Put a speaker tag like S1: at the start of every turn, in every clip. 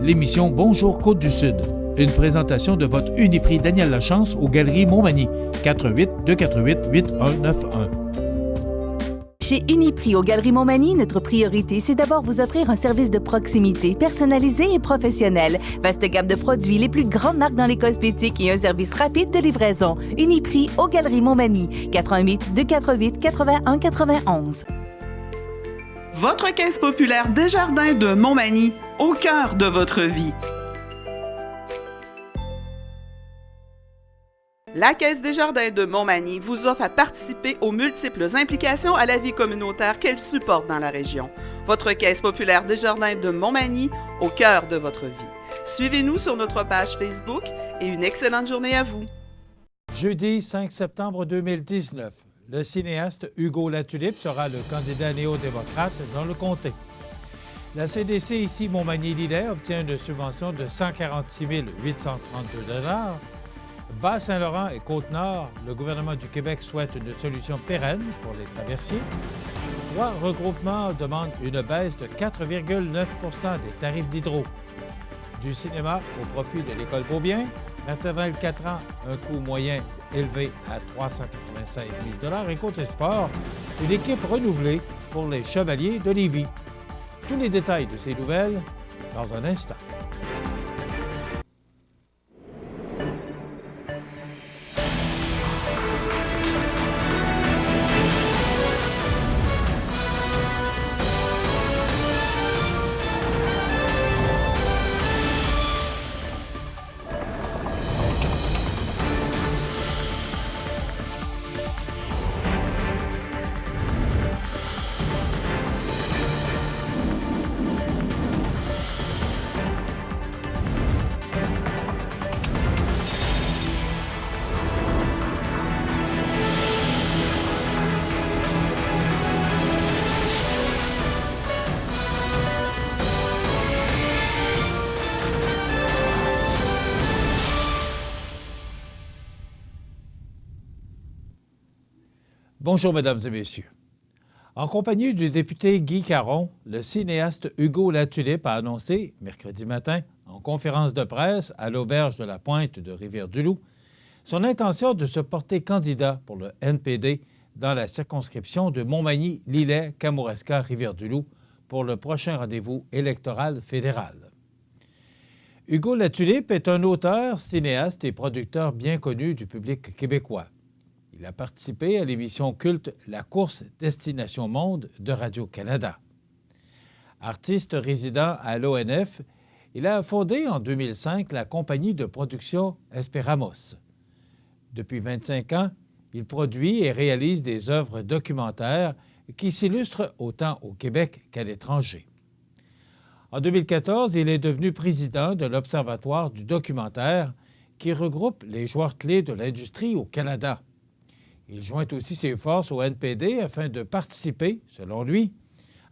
S1: l'émission Bonjour Côte-du-Sud. Une présentation de votre Uniprix Daniel Lachance aux Galeries Montmagny. 418-248-8191.
S2: Chez Uniprix aux Galeries Montmagny, notre priorité, c'est d'abord vous offrir un service de proximité, personnalisé et professionnel. Vaste gamme de produits, les plus grandes marques dans les cosmétiques et un service rapide de livraison. Uniprix aux Galeries Montmagny. 418-248-8191.
S3: Votre Caisse populaire Desjardins de Montmagny, au cœur de votre vie. La Caisse Desjardins de Montmagny vous offre à participer aux multiples implications à la vie communautaire qu'elle supporte dans la région. Votre Caisse populaire Desjardins de Montmagny, au cœur de votre vie. Suivez-nous sur notre page Facebook et une excellente journée à vous.
S1: Jeudi 5 septembre 2019, le cinéaste Hugo Latulippe sera le candidat néo-démocrate dans le comté. La CDC ici Montmagny-Lillet obtient une subvention de 146 832 $. Bas-Saint-Laurent et Côte-Nord, le gouvernement du Québec souhaite une solution pérenne pour les traversiers. 3 regroupements demandent une baisse de 4,9 % des tarifs d'hydro. Du cinéma au profit de l'École Beaubien. Maternelle 4 ans, un coût moyen élevé à 396 000 $. Et côté sport, une équipe renouvelée pour les Chevaliers de Lévis. Tous les détails de ces nouvelles dans un instant. Bonjour, Mesdames et Messieurs. En compagnie du député Guy Caron, le cinéaste Hugo Latulippe a annoncé, mercredi matin, en conférence de presse à l'auberge de la Pointe de Rivière-du-Loup, son intention de se porter candidat pour le NPD dans la circonscription de Montmagny-Lillet-Kamouraska-Rivière-du-Loup pour le prochain rendez-vous électoral fédéral. Hugo Latulippe est un auteur, cinéaste et producteur bien connu du public québécois. Il a participé à l'émission culte La course Destination Monde de Radio-Canada. Artiste résident à l'ONF, il a fondé en 2005 la compagnie de production Esperamos. Depuis 25 ans, il produit et réalise des œuvres documentaires qui s'illustrent autant au Québec qu'à l'étranger. En 2014, il est devenu président de l'Observatoire du documentaire qui regroupe les joueurs clés de l'industrie au Canada. Il joint aussi ses forces au NPD afin de participer, selon lui,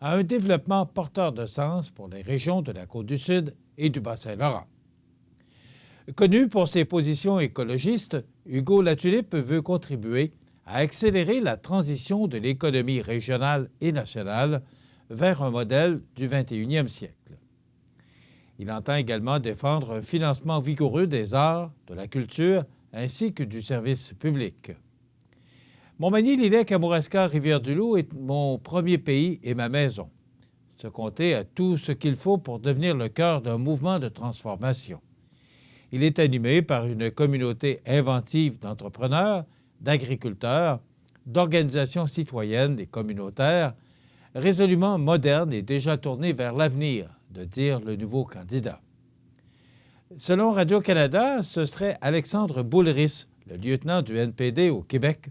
S1: à un développement porteur de sens pour les régions de la Côte-du-Sud et du Bas-Saint-Laurent. Connu pour ses positions écologistes, Hugo Latulippe veut contribuer à accélérer la transition de l'économie régionale et nationale vers un modèle du 21e siècle. Il entend également défendre un financement vigoureux des arts, de la culture ainsi que du service public. Montmagny-Lillet-Kamouraska-Rivière-du-Loup est mon premier pays et ma maison. Ce comté a tout ce qu'il faut pour devenir le cœur d'un mouvement de transformation. Il est animé par une communauté inventive d'entrepreneurs, d'agriculteurs, d'organisations citoyennes et communautaires, résolument modernes et déjà tournées vers l'avenir, de dire le nouveau candidat. Selon Radio-Canada, ce serait Alexandre Boulris, le lieutenant du NPD au Québec,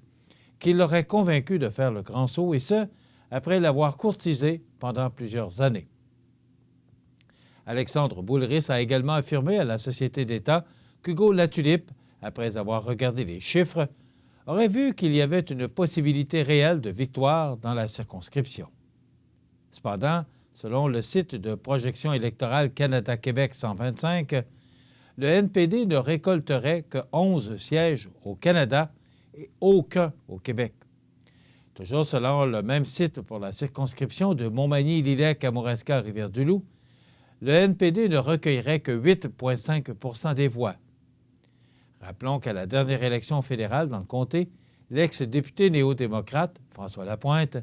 S1: qui l'aurait convaincu de faire le grand saut, et ce, après l'avoir courtisé pendant plusieurs années. Alexandre Boulris a également affirmé à la Société d'État qu'Hugo Latulippe, après avoir regardé les chiffres, aurait vu qu'il y avait une possibilité réelle de victoire dans la circonscription. Cependant, selon le site de projection électorale Canada-Québec 125, le NPD ne récolterait que 11 sièges au Canada et aucun au Québec. Toujours selon le même site pour la circonscription de Montmagny-Lillet-Kamouraska-Rivière-du-Loup, le NPD ne recueillerait que 8,5 % des voix. Rappelons qu'à la dernière élection fédérale dans le comté, l'ex-député néo-démocrate, François Lapointe,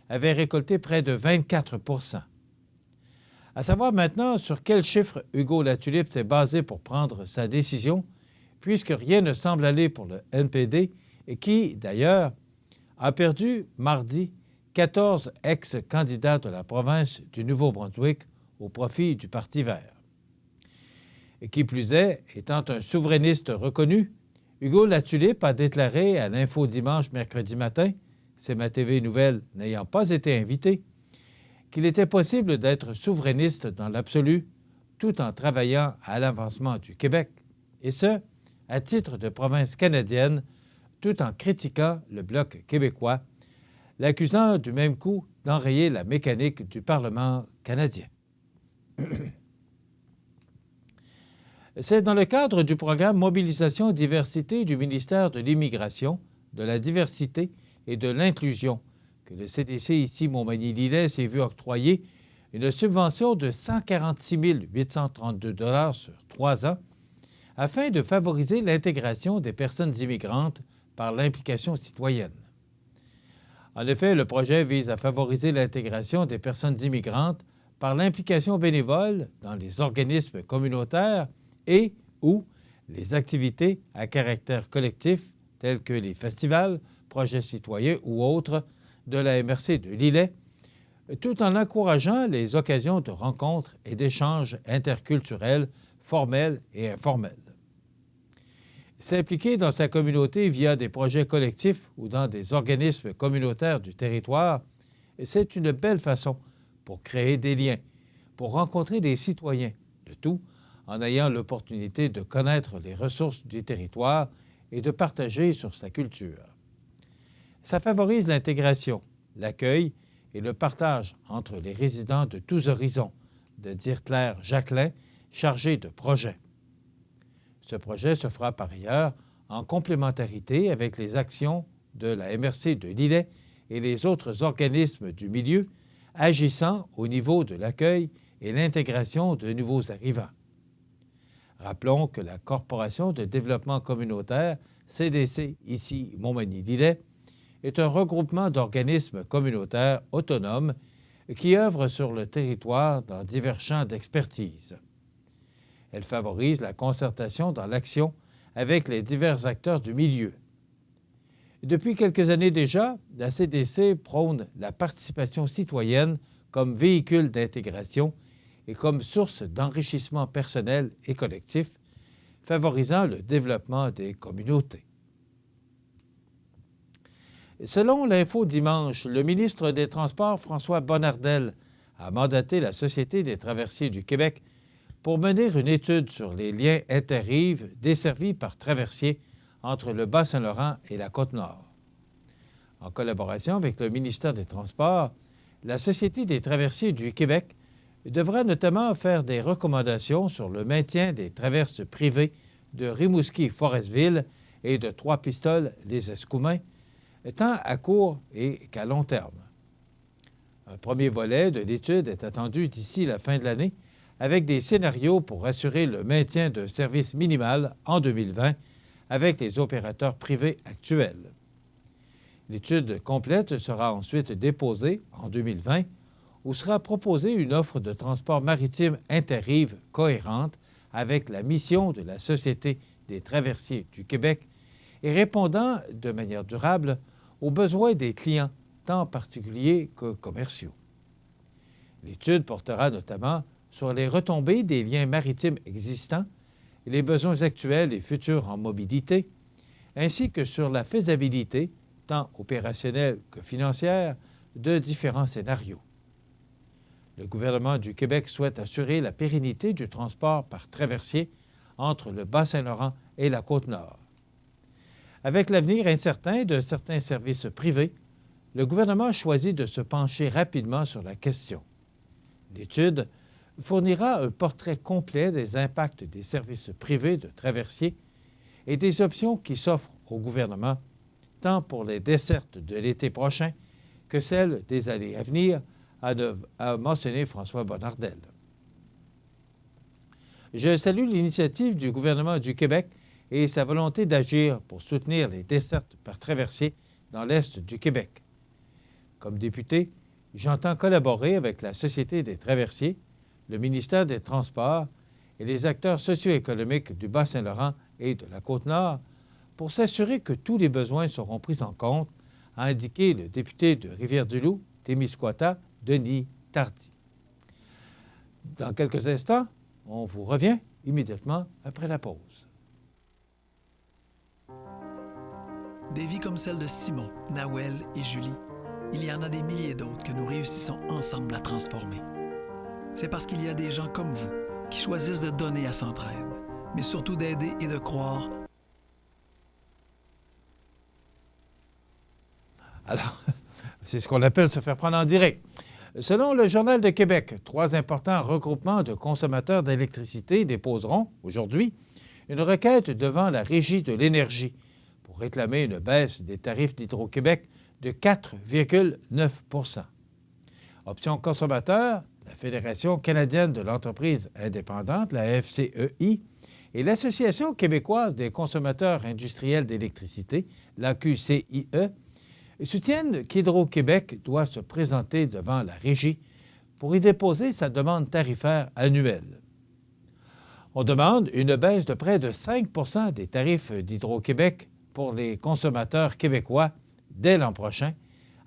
S1: avait récolté près de 24 %. À savoir maintenant sur quel chiffre Hugo Latulippe s'est basé pour prendre sa décision, puisque rien ne semble aller pour le NPD et qui, d'ailleurs, a perdu mardi 14 ex-candidats de la province du Nouveau-Brunswick au profit du Parti vert. Et qui plus est, étant un souverainiste reconnu, Hugo Latulippe a déclaré à l'Info Dimanche mercredi matin, CMA TV Nouvelles n'ayant pas été invité, qu'il était possible d'être souverainiste dans l'absolu tout en travaillant à l'avancement du Québec, et ce, à titre de province canadienne, tout en critiquant le Bloc québécois, l'accusant du même coup d'enrayer la mécanique du Parlement canadien. C'est dans le cadre du programme Mobilisation Diversité du ministère de l'Immigration, de la Diversité et de l'Inclusion que le CDC ici Montmagny-Lillet s'est vu octroyer une subvention de 146 832 $ sur 3 ans afin de favoriser l'intégration des personnes immigrantes par l'implication citoyenne. En effet, le projet vise à favoriser l'intégration des personnes immigrantes par l'implication bénévole dans les organismes communautaires et ou les activités à caractère collectif telles que les festivals, projets citoyens ou autres de la MRC de Lillet, tout en encourageant les occasions de rencontres et d'échanges interculturels formels et informels. S'impliquer dans sa communauté via des projets collectifs ou dans des organismes communautaires du territoire, c'est une belle façon pour créer des liens, pour rencontrer des citoyens, le tout en ayant l'opportunité de connaître les ressources du territoire et de partager sur sa culture. Ça favorise l'intégration, l'accueil et le partage entre les résidents de tous horizons, de dire Claire Jacquelin, chargée de projet. Ce projet se fera par ailleurs en complémentarité avec les actions de la MRC de Lillet et les autres organismes du milieu agissant au niveau de l'accueil et l'intégration de nouveaux arrivants. Rappelons que la Corporation de développement communautaire, CDC, ici Montmagny-Lillet, est un regroupement d'organismes communautaires autonomes qui œuvrent sur le territoire dans divers champs d'expertise. Elle favorise la concertation dans l'action avec les divers acteurs du milieu. Depuis quelques années déjà, la CDC prône la participation citoyenne comme véhicule d'intégration et comme source d'enrichissement personnel et collectif, favorisant le développement des communautés. Selon l'Info Dimanche, le ministre des Transports, François Bonnardel, a mandaté la Société des traversiers du Québec pour mener une étude sur les liens interrives desservis par traversiers entre le Bas-Saint-Laurent et la Côte-Nord. En collaboration avec le ministère des Transports, la Société des traversiers du Québec devra notamment faire des recommandations sur le maintien des traverses privées de Rimouski-Forestville et de Trois-Pistoles-les-Escoumins, tant à court et qu'à long terme. Un premier volet de l'étude est attendu d'ici la fin de l'année, avec des scénarios pour assurer le maintien d'un service minimal en 2020 avec les opérateurs privés actuels. L'étude complète sera ensuite déposée en 2020 où sera proposée une offre de transport maritime interrive cohérente avec la mission de la Société des traversiers du Québec et répondant de manière durable aux besoins des clients, tant particuliers que commerciaux. L'étude portera notamment sur les retombées des liens maritimes existants, les besoins actuels et futurs en mobilité, ainsi que sur la faisabilité, tant opérationnelle que financière, de différents scénarios. Le gouvernement du Québec souhaite assurer la pérennité du transport par traversier entre le Bas-Saint-Laurent et la Côte-Nord. Avec l'avenir incertain de certains services privés, le gouvernement a choisi de se pencher rapidement sur la question. L'étude fournira un portrait complet des impacts des services privés de traversiers et des options qui s'offrent au gouvernement, tant pour les dessertes de l'été prochain que celles des années à venir, a mentionné François Bonnardel. Je salue l'initiative du gouvernement du Québec et sa volonté d'agir pour soutenir les dessertes par traversier dans l'Est du Québec. Comme député, j'entends collaborer avec la Société des traversiers, le ministère des Transports et les acteurs socio-économiques du Bas-Saint-Laurent et de la Côte-Nord pour s'assurer que tous les besoins seront pris en compte, a indiqué le député de Rivière-du-Loup, Témiscouata, Denis Tardy. Dans quelques instants, on vous revient immédiatement après la pause.
S4: Des vies comme celle de Simon, Nawel et Julie, il y en a des milliers d'autres que nous réussissons ensemble à transformer. C'est parce qu'il y a des gens comme vous qui choisissent de donner à Centraide, mais surtout d'aider et de croire.
S1: Alors, c'est ce qu'on appelle se faire prendre en direct. Selon le Journal de Québec, 3 importants regroupements de consommateurs d'électricité déposeront aujourd'hui une requête devant la Régie de l'énergie pour réclamer une baisse des tarifs d'Hydro-Québec de 4,9 %. Option consommateur, la Fédération canadienne de l'entreprise indépendante, la FCEI, et l'Association québécoise des consommateurs industriels d'électricité, la QCIE, soutiennent qu'Hydro-Québec doit se présenter devant la Régie pour y déposer sa demande tarifaire annuelle. On demande une baisse de près de 5 % des tarifs d'Hydro-Québec pour les consommateurs québécois dès l'an prochain,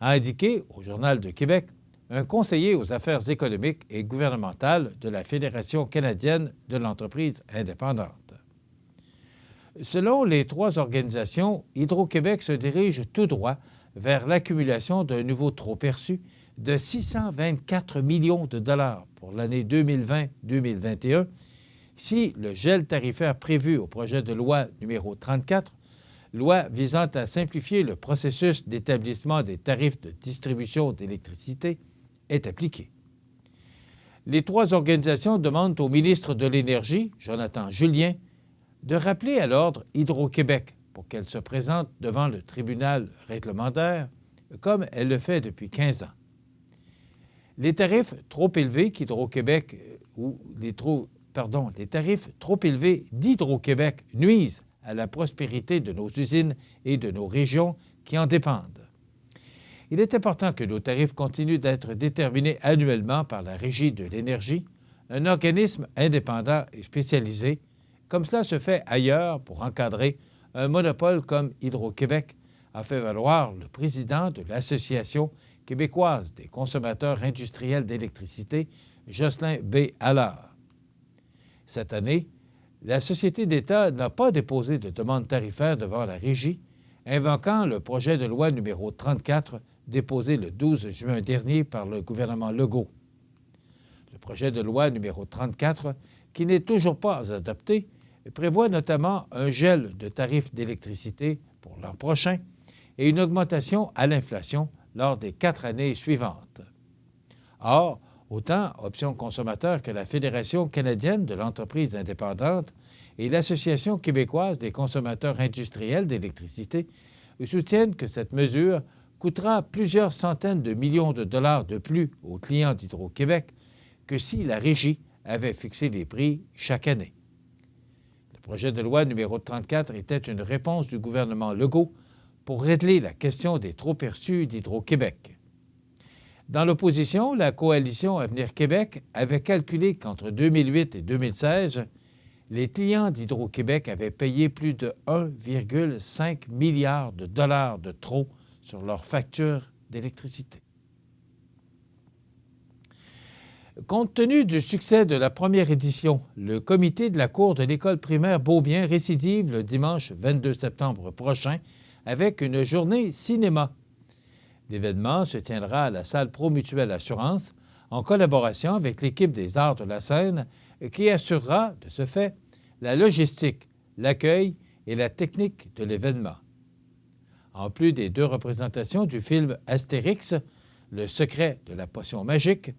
S1: a indiqué au Journal de Québec un conseiller aux affaires économiques et gouvernementales de la Fédération canadienne de l'entreprise indépendante. Selon les 3 organisations, Hydro-Québec se dirige tout droit vers l'accumulation d'un nouveau trop-perçu de 624 millions de dollars pour l'année 2020-2021 si le gel tarifaire prévu au projet de loi numéro 34, loi visant à simplifier le processus d'établissement des tarifs de distribution d'électricité, est appliqué. Les 3 organisations demandent au ministre de l'Énergie, Jonathan Julien, de rappeler à l'ordre Hydro-Québec pour qu'elle se présente devant le tribunal réglementaire, comme elle le fait depuis 15 ans. Les tarifs trop élevés qu'Hydro-Québec les tarifs trop élevés d'Hydro-Québec nuisent à la prospérité de nos usines et de nos régions qui en dépendent. Il est important que nos tarifs continuent d'être déterminés annuellement par la Régie de l'énergie, un organisme indépendant et spécialisé, comme cela se fait ailleurs pour encadrer un monopole comme Hydro-Québec, a fait valoir le président de l'Association québécoise des consommateurs industriels d'électricité, Jocelyn B. Allard. Cette année, la Société d'État n'a pas déposé de demande tarifaire devant la Régie, invoquant le projet de loi numéro 34 déposé le 12 juin dernier par le gouvernement Legault. Le projet de loi numéro 34, qui n'est toujours pas adopté, prévoit notamment un gel de tarifs d'électricité pour l'an prochain et une augmentation à l'inflation lors des 4 années suivantes. Or, autant Option consommateur que la Fédération canadienne de l'entreprise indépendante et l'Association québécoise des consommateurs industriels d'électricité soutiennent que cette mesure coûtera plusieurs centaines de millions de dollars de plus aux clients d'Hydro-Québec que si la Régie avait fixé les prix chaque année. Le projet de loi numéro 34 était une réponse du gouvernement Legault pour régler la question des trop-perçus d'Hydro-Québec. Dans l'opposition, la coalition Avenir Québec avait calculé qu'entre 2008 et 2016, les clients d'Hydro-Québec avaient payé plus de 1,5 milliard de dollars de trop sur leurs factures d'électricité. Compte tenu du succès de la première édition, le comité de la Cour de l'École primaire Beaubien récidive le dimanche 22 septembre prochain avec une journée cinéma. L'événement se tiendra à la salle Promutuelle Assurance en collaboration avec l'équipe des Arts de la scène qui assurera, de ce fait, la logistique, l'accueil et la technique de l'événement. En plus des 2 représentations du film Astérix, Le secret de la potion magique,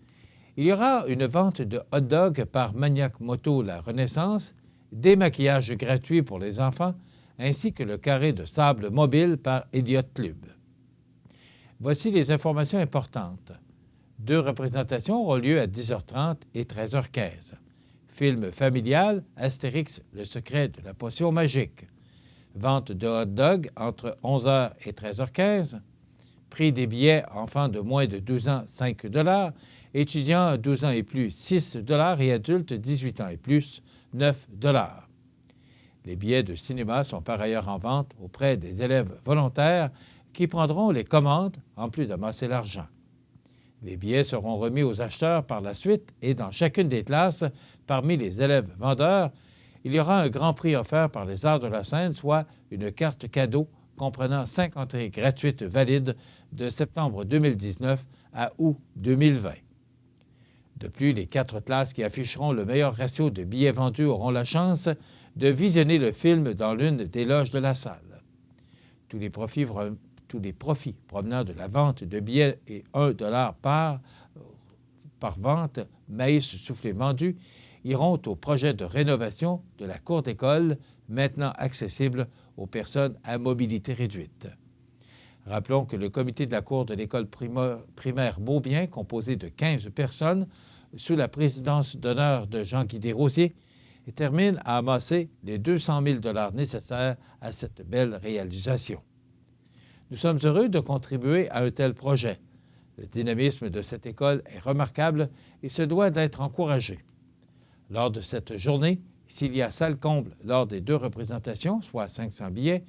S1: il y aura une vente de hot-dogs par Maniac Moto La Renaissance, des maquillages gratuits pour les enfants, ainsi que le carré de sable mobile par Elliott Club. Voici les informations importantes. 2 représentations auront lieu à 10h30 et 13h15. Film familial, Astérix, le secret de la potion magique. Vente de hot dog entre 11h et 13h15. Prix des billets enfants de moins de 12 ans, 5 $. Étudiants 12 ans et plus, 6 $ et adultes 18 ans et plus, 9 $. Les billets de cinéma sont par ailleurs en vente auprès des élèves volontaires qui prendront les commandes en plus d'amasser l'argent. Les billets seront remis aux acheteurs par la suite et dans chacune des classes, parmi les élèves vendeurs, il y aura un grand prix offert par les Arts de la Scène, soit une carte cadeau comprenant 5 entrées gratuites valides de septembre 2019 à août 2020. De plus, les 4 classes qui afficheront le meilleur ratio de billets vendus auront la chance de visionner le film dans l'une des loges de la salle. Tous les profits provenant de la vente de billets et 1 $ par vente maïs soufflé vendu iront au projet de rénovation de la cour d'école, maintenant accessible aux personnes à mobilité réduite. Rappelons que le comité de la cour de l'école primaire Beaubien, composé de 15 personnes, sous la présidence d'honneur de Jean-Guy Desrosiers, termine à amasser les 200 000 $ nécessaires à cette belle réalisation. Nous sommes heureux de contribuer à un tel projet. Le dynamisme de cette école est remarquable et se doit d'être encouragé. Lors de cette journée, s'il y a salle comble lors des 2 représentations, soit 500 billets,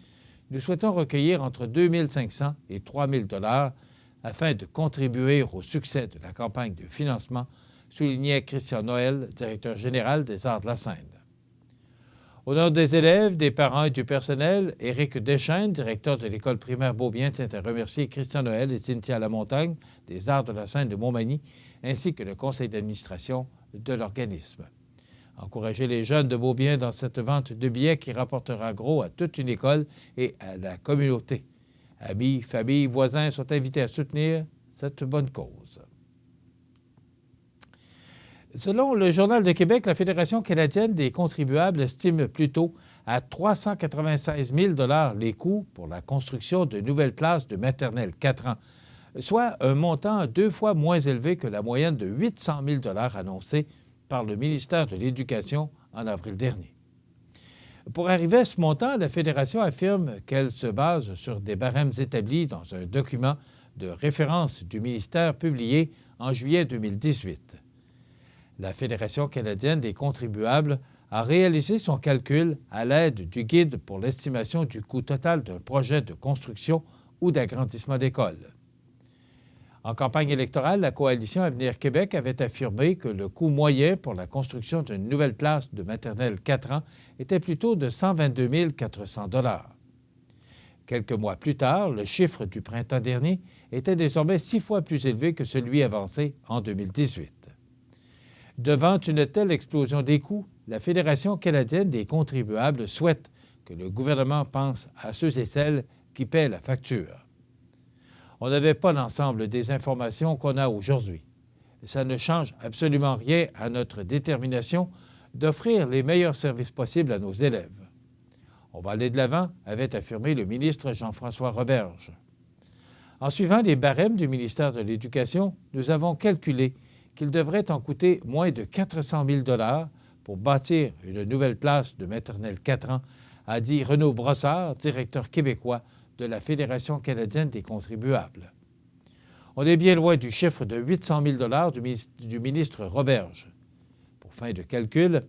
S1: nous souhaitons recueillir entre 2 500 et 3 000 $ afin de contribuer au succès de la campagne de financement, soulignait Christian Noël, directeur général des Arts de la Scène. Au nom des élèves, des parents et du personnel, Éric Deschaines, directeur de l'école primaire Beaubien, tient à remercier Christian Noël et Cynthia Lamontagne des Arts de la Scène de Montmagny, ainsi que le conseil d'administration de l'organisme. Encouragez les jeunes de Beaubien dans cette vente de billets qui rapportera gros à toute une école et à la communauté. Amis, familles, voisins sont invités à soutenir cette bonne cause. Selon le Journal de Québec, la Fédération canadienne des contribuables estime plutôt à 396 000 $ les coûts pour la construction de nouvelles classes de maternelle 4 ans, soit un montant 2 fois moins élevé que la moyenne de 800 000 $ annoncée par le ministère de l'Éducation en avril dernier. Pour arriver à ce montant, la Fédération affirme qu'elle se base sur des barèmes établis dans un document de référence du ministère publié en juillet 2018. La Fédération canadienne des contribuables a réalisé son calcul à l'aide du guide pour l'estimation du coût total d'un projet de construction ou d'agrandissement d'école. En campagne électorale, la coalition Avenir Québec avait affirmé que le coût moyen pour la construction d'une nouvelle classe de maternelle 4 ans était plutôt de 122 400 $. Quelques mois plus tard, le chiffre du printemps dernier était désormais 6 fois plus élevé que celui avancé en 2018. Devant une telle explosion des coûts, la Fédération canadienne des contribuables souhaite que le gouvernement pense à ceux et celles qui paient la facture. On n'avait pas l'ensemble des informations qu'on a aujourd'hui. Ça ne change absolument rien à notre détermination d'offrir les meilleurs services possibles à nos élèves. On va aller de l'avant, avait affirmé le ministre Jean-François Roberge. En suivant les barèmes du ministère de l'Éducation, nous avons calculé qu'il devrait en coûter moins de 400 000 $ pour bâtir une nouvelle classe de maternelle 4 ans, a dit Renaud Brossard, directeur québécois de la Fédération canadienne des contribuables. On est bien loin du chiffre de 800 000 $ du ministre Roberge. Pour fin de calcul,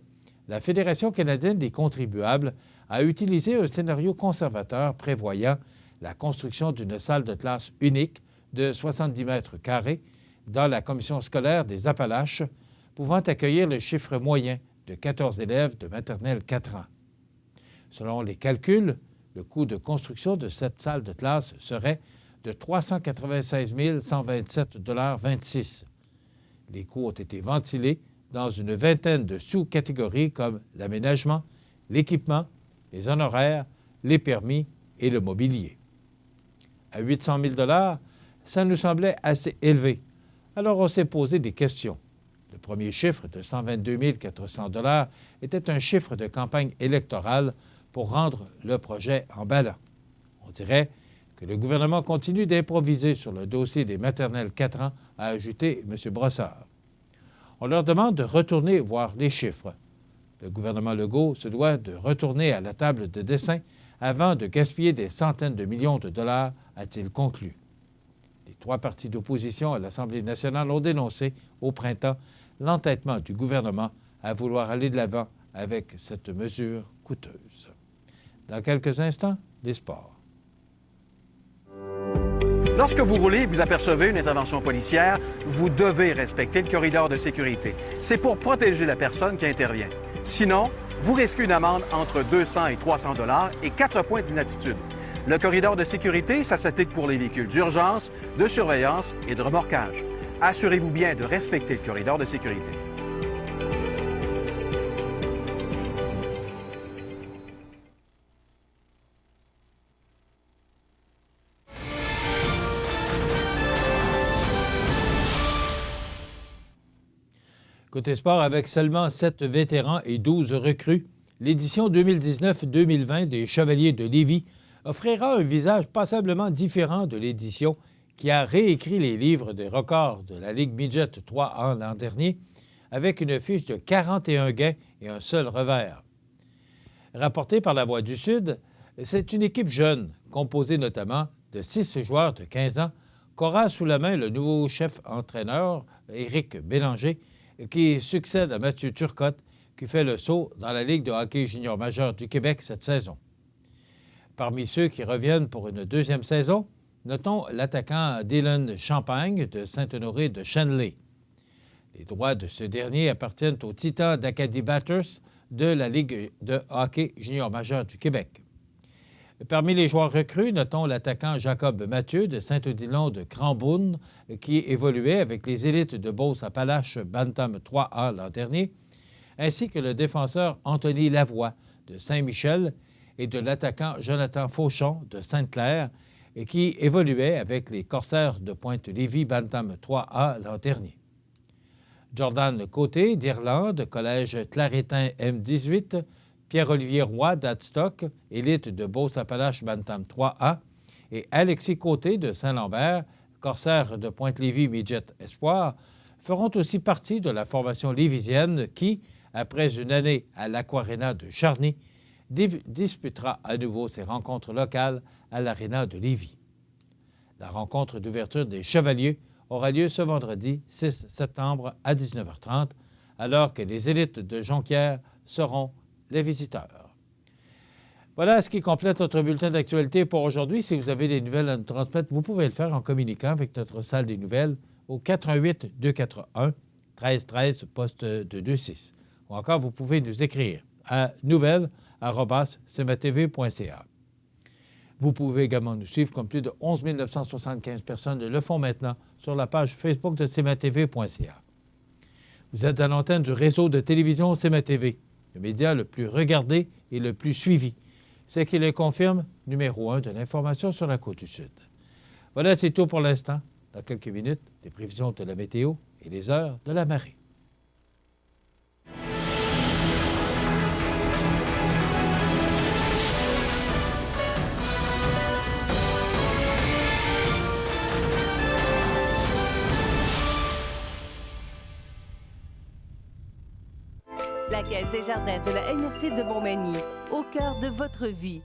S1: la Fédération canadienne des contribuables a utilisé un scénario conservateur prévoyant la construction d'une salle de classe unique de 70 mètres carrés dans la commission scolaire des Appalaches, pouvant accueillir le chiffre moyen de 14 élèves de maternelle 4 ans. Selon les calculs, le coût de construction de cette salle de classe serait de 396 127,26 $. Les coûts ont été ventilés dans une vingtaine de sous-catégories comme l'aménagement, l'équipement, les honoraires, les permis et le mobilier. À 800 000 $, ça nous semblait assez élevé. Alors on s'est posé des questions. Le premier chiffre de 122 400 $ était un chiffre de campagne électorale pour rendre le projet emballant. On dirait que le gouvernement continue d'improviser sur le dossier des maternelles 4 ans, a ajouté M. Brossard. On leur demande de retourner voir les chiffres. Le gouvernement Legault se doit de retourner à la table de dessin avant de gaspiller des centaines de millions de dollars, a-t-il conclu. Les 3 partis d'opposition à l'Assemblée nationale ont dénoncé au printemps l'entêtement du gouvernement à vouloir aller de l'avant avec cette mesure coûteuse. Dans quelques instants, les sports.
S5: Lorsque vous roulez et vous apercevez une intervention policière, vous devez respecter le corridor de sécurité. C'est pour protéger la personne qui intervient. Sinon, vous risquez une amende entre 200 et 300 $ et 4 points d'inaptitude. Le corridor de sécurité, ça s'applique pour les véhicules d'urgence, de surveillance et de remorquage. Assurez-vous bien de respecter le corridor de sécurité.
S1: Côté sport, avec seulement 7 vétérans et 12 recrues, l'édition 2019-2020 des Chevaliers de Lévis offrira un visage passablement différent de l'édition qui a réécrit les livres des records de la Ligue Midget 3A l'an dernier, avec une fiche de 41 gains et un seul revers. Rapporté par La Voix du Sud, c'est une équipe jeune, composée notamment de 6 joueurs de 15 ans, qu'aura sous la main le nouveau chef-entraîneur, Éric Bélanger, qui succède à Mathieu Turcotte, qui fait le saut dans la Ligue de hockey junior majeur du Québec cette saison. Parmi ceux qui reviennent pour une deuxième saison, notons l'attaquant Dylan Champagne de Saint-Honoré de Shenley. Les droits de ce dernier appartiennent aux Titans d'Acadie Batters de la Ligue de hockey junior majeur du Québec. Parmi les joueurs recrues, notons l'attaquant Jacob Mathieu de Saint-Odilon de Cranbourne, qui évoluait avec les élites de Beauce-Appalaches Bantam 3A l'an dernier, ainsi que le défenseur Anthony Lavoie de Saint-Michel et de l'attaquant Jonathan Fauchon de Sainte-Claire, qui évoluait avec les Corsaires de Pointe-Lévis Bantam 3A l'an dernier. Jordan Côté d'Irlande, collège Claretin M18, Pierre-Olivier Roy d'Adstock, élite de Beauce-Appalaches Bantam 3A, et Alexis Côté de Saint-Lambert, corsaire de Pointe-Lévis Midget Espoir, feront aussi partie de la formation lévisienne qui, après une année à l'Aquarena de Charny, disputera à nouveau ses rencontres locales à l'Aréna de Lévis. La rencontre d'ouverture des Chevaliers aura lieu ce vendredi 6 septembre à 19h30, alors que les élites de Jonquière seront les visiteurs. Voilà ce qui complète notre bulletin d'actualité pour aujourd'hui. Si vous avez des nouvelles à nous transmettre, vous pouvez le faire en communiquant avec notre salle des nouvelles au 418-241-1313, poste 226. Ou encore, vous pouvez nous écrire à nouvelles@cmatv.ca. Vous pouvez également nous suivre comme plus de 11 975 personnes le font maintenant sur la page Facebook de cmatv.ca. Vous êtes à l'antenne du réseau de télévision CMA-TV, le média le plus regardé et le plus suivi. C'est qui le confirme, numéro 1 de l'information sur la Côte-du-Sud. Voilà, c'est tout pour l'instant. Dans quelques minutes, les prévisions de la météo et les heures de la marée.
S2: La Caisse des jardins de la MRC de Montmagny, au cœur de votre vie.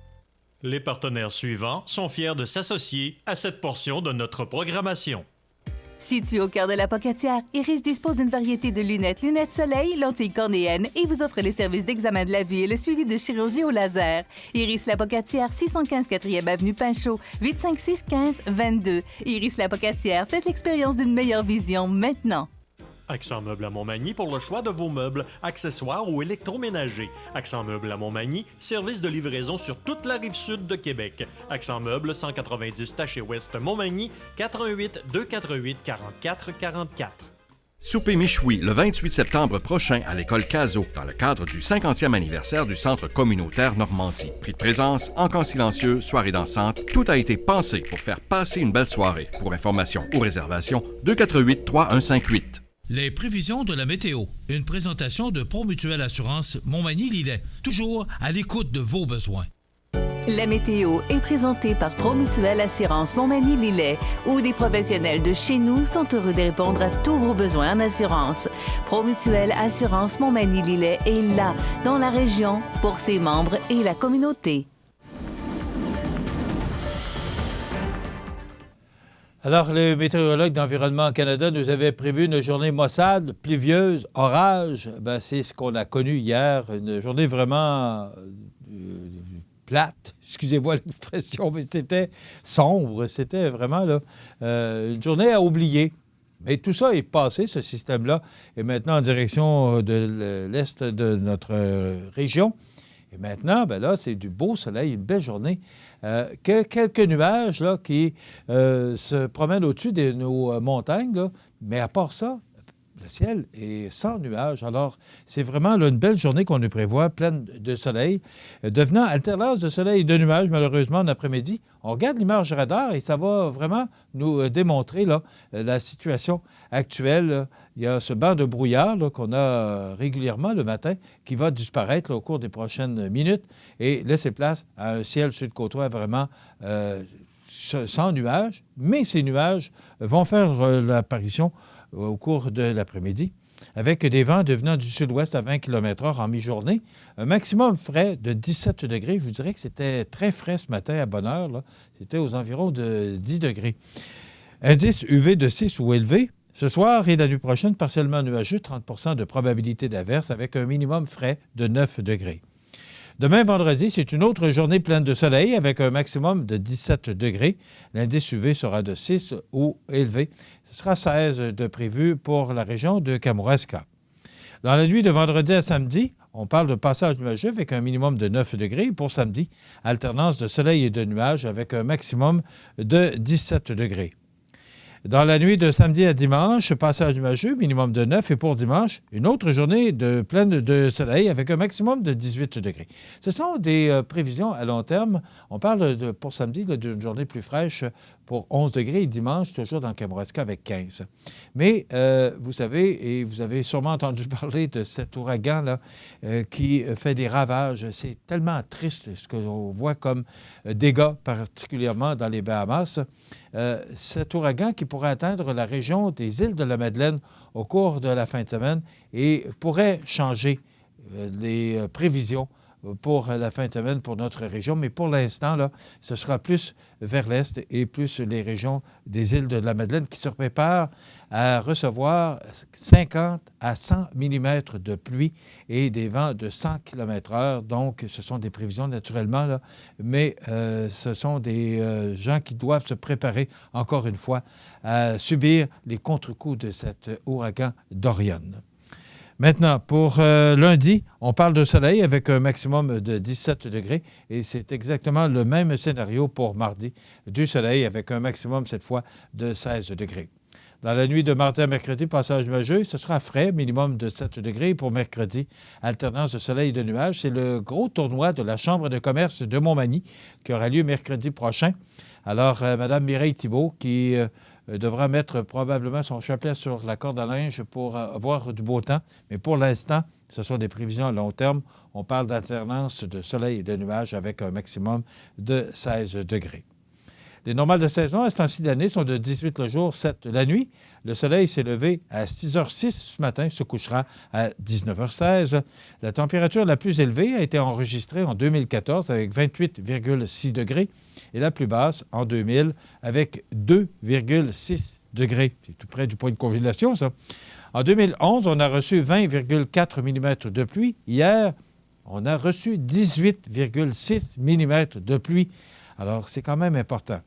S6: Les partenaires suivants sont fiers de s'associer à cette portion de notre programmation.
S2: Situé au cœur de la Pocatière, Iris dispose d'une variété de lunettes soleil, lentilles cornéennes et vous offre les services d'examen de la vue et le suivi de chirurgie au laser. Iris la Pocatière, 615 4e avenue Pinchot, 856-15-22. Iris la Pocatière, faites l'expérience d'une meilleure vision maintenant.
S6: Accent Meubles à Montmagny pour le choix de vos meubles, accessoires ou électroménagers. Accent Meubles à Montmagny, service de livraison sur toute la rive sud de Québec. Accent Meubles, 190 Taché Ouest Montmagny, 418-248-4444.
S7: Souper Michoui, le 28 septembre prochain à l'école Cazot, dans le cadre du 50e anniversaire du Centre communautaire Normandie. Prix de présence, encans silencieux, soirée dansante, tout a été pensé pour faire passer une belle soirée. Pour information ou réservation, 248-3158.
S8: Les prévisions de la météo. Une présentation de Promutuelle Assurance Montmagny-Lillet. Toujours à l'écoute de vos besoins.
S2: La météo est présentée par Promutuelle Assurance Montmagny-Lillet, où des professionnels de chez nous sont heureux de répondre à tous vos besoins en assurance. Promutuelle Assurance Montmagny-Lillet est là, dans la région, pour ses membres et la communauté.
S1: Alors, le météorologue d'Environnement Canada nous avait prévu une journée maussade, pluvieuse, orage. Ben, c'est ce qu'on a connu hier, une journée vraiment plate, excusez-moi l'expression, mais c'était sombre, c'était vraiment là, une journée à oublier. Mais tout ça est passé, ce système-là est maintenant en direction de l'est de notre région. Et maintenant, ben là, c'est du beau soleil, une belle journée. Que quelques nuages là, qui se promènent au-dessus de nos montagnes, là. Mais à part ça, le ciel est sans nuages. Alors, c'est vraiment là, une belle journée qu'on nous prévoit, pleine de soleil, devenant alternance de soleil et de nuages, malheureusement, en après-midi. On regarde l'image radar et ça va vraiment nous démontrer là, la situation actuelle. Là. Il y a ce banc de brouillard là, qu'on a régulièrement le matin qui va disparaître là, au cours des prochaines minutes et laisser place à un ciel sud-côtois vraiment sans nuages. Mais ces nuages vont faire l'apparition au cours de l'après-midi, avec des vents devenant du sud-ouest à 20 km/h en mi-journée. Un maximum frais de 17 degrés. Je vous dirais que c'était très frais ce matin à bonne heure. Là. C'était aux environs de 10 degrés. Indice UV de 6 ou élevé. Ce soir et la nuit prochaine, partiellement nuageux, 30 de probabilité d'averse avec un minimum frais de 9 degrés. Demain, vendredi, c'est une autre journée pleine de soleil avec un maximum de 17 degrés. L'indice UV sera de 6 ou élevé. Ce sera 16 de prévu pour la région de Kamouraska. Dans la nuit de vendredi à samedi, on parle de passage nuageux avec un minimum de 9 degrés. Pour samedi, alternance de soleil et de nuages avec un maximum de 17 degrés. Dans la nuit de samedi à dimanche, passage nuageux, minimum de 9. Et pour dimanche, une autre journée pleine de soleil avec un maximum de 18 degrés. Ce sont des prévisions à long terme. On parle pour samedi d'une journée plus fraîche pour 11 degrés et dimanche, toujours dans Kamouraska avec 15. Mais vous savez, et vous avez sûrement entendu parler de cet ouragan-là qui fait des ravages. C'est tellement triste ce que l'on voit comme dégâts, particulièrement dans les Bahamas. Cet ouragan qui pourrait atteindre la région des îles de la Madeleine au cours de la fin de semaine et pourrait changer les prévisions pour la fin de semaine pour notre région. Mais pour l'instant, là, ce sera plus vers l'est et plus les régions des îles de la Madeleine qui se préparent à recevoir 50 à 100 mm de pluie et des vents de 100 km/h. Donc, ce sont des prévisions naturellement, là, mais ce sont des gens qui doivent se préparer, encore une fois, à subir les contre-coups de cet ouragan Dorian. Maintenant, pour lundi, on parle de soleil avec un maximum de 17 degrés et c'est exactement le même scénario pour mardi, du soleil avec un maximum cette fois de 16 degrés. Dans la nuit de mardi à mercredi, passage nuageux, ce sera frais, minimum de 7 degrés. Pour mercredi, alternance de soleil et de nuages. C'est le gros tournoi de la Chambre de commerce de Montmagny qui aura lieu mercredi prochain. Alors, Mme Mireille Thibault qui devra mettre probablement son chapelet sur la corde à linge pour avoir du beau temps. Mais pour l'instant, ce sont des prévisions à long terme. On parle d'alternance de soleil et de nuages avec un maximum de 16 degrés. Les normales de saison à ce temps-ci d'année sont de 18 le jour, 7 la nuit. Le soleil s'est levé à 6h06 ce matin, se couchera à 19h16. La température la plus élevée a été enregistrée en 2014 avec 28,6 degrés et la plus basse en 2000 avec 2,6 degrés. C'est tout près du point de congélation, ça. En 2011, on a reçu 20,4 mm de pluie. Hier, on a reçu 18,6 mm de pluie. Alors, c'est quand même important.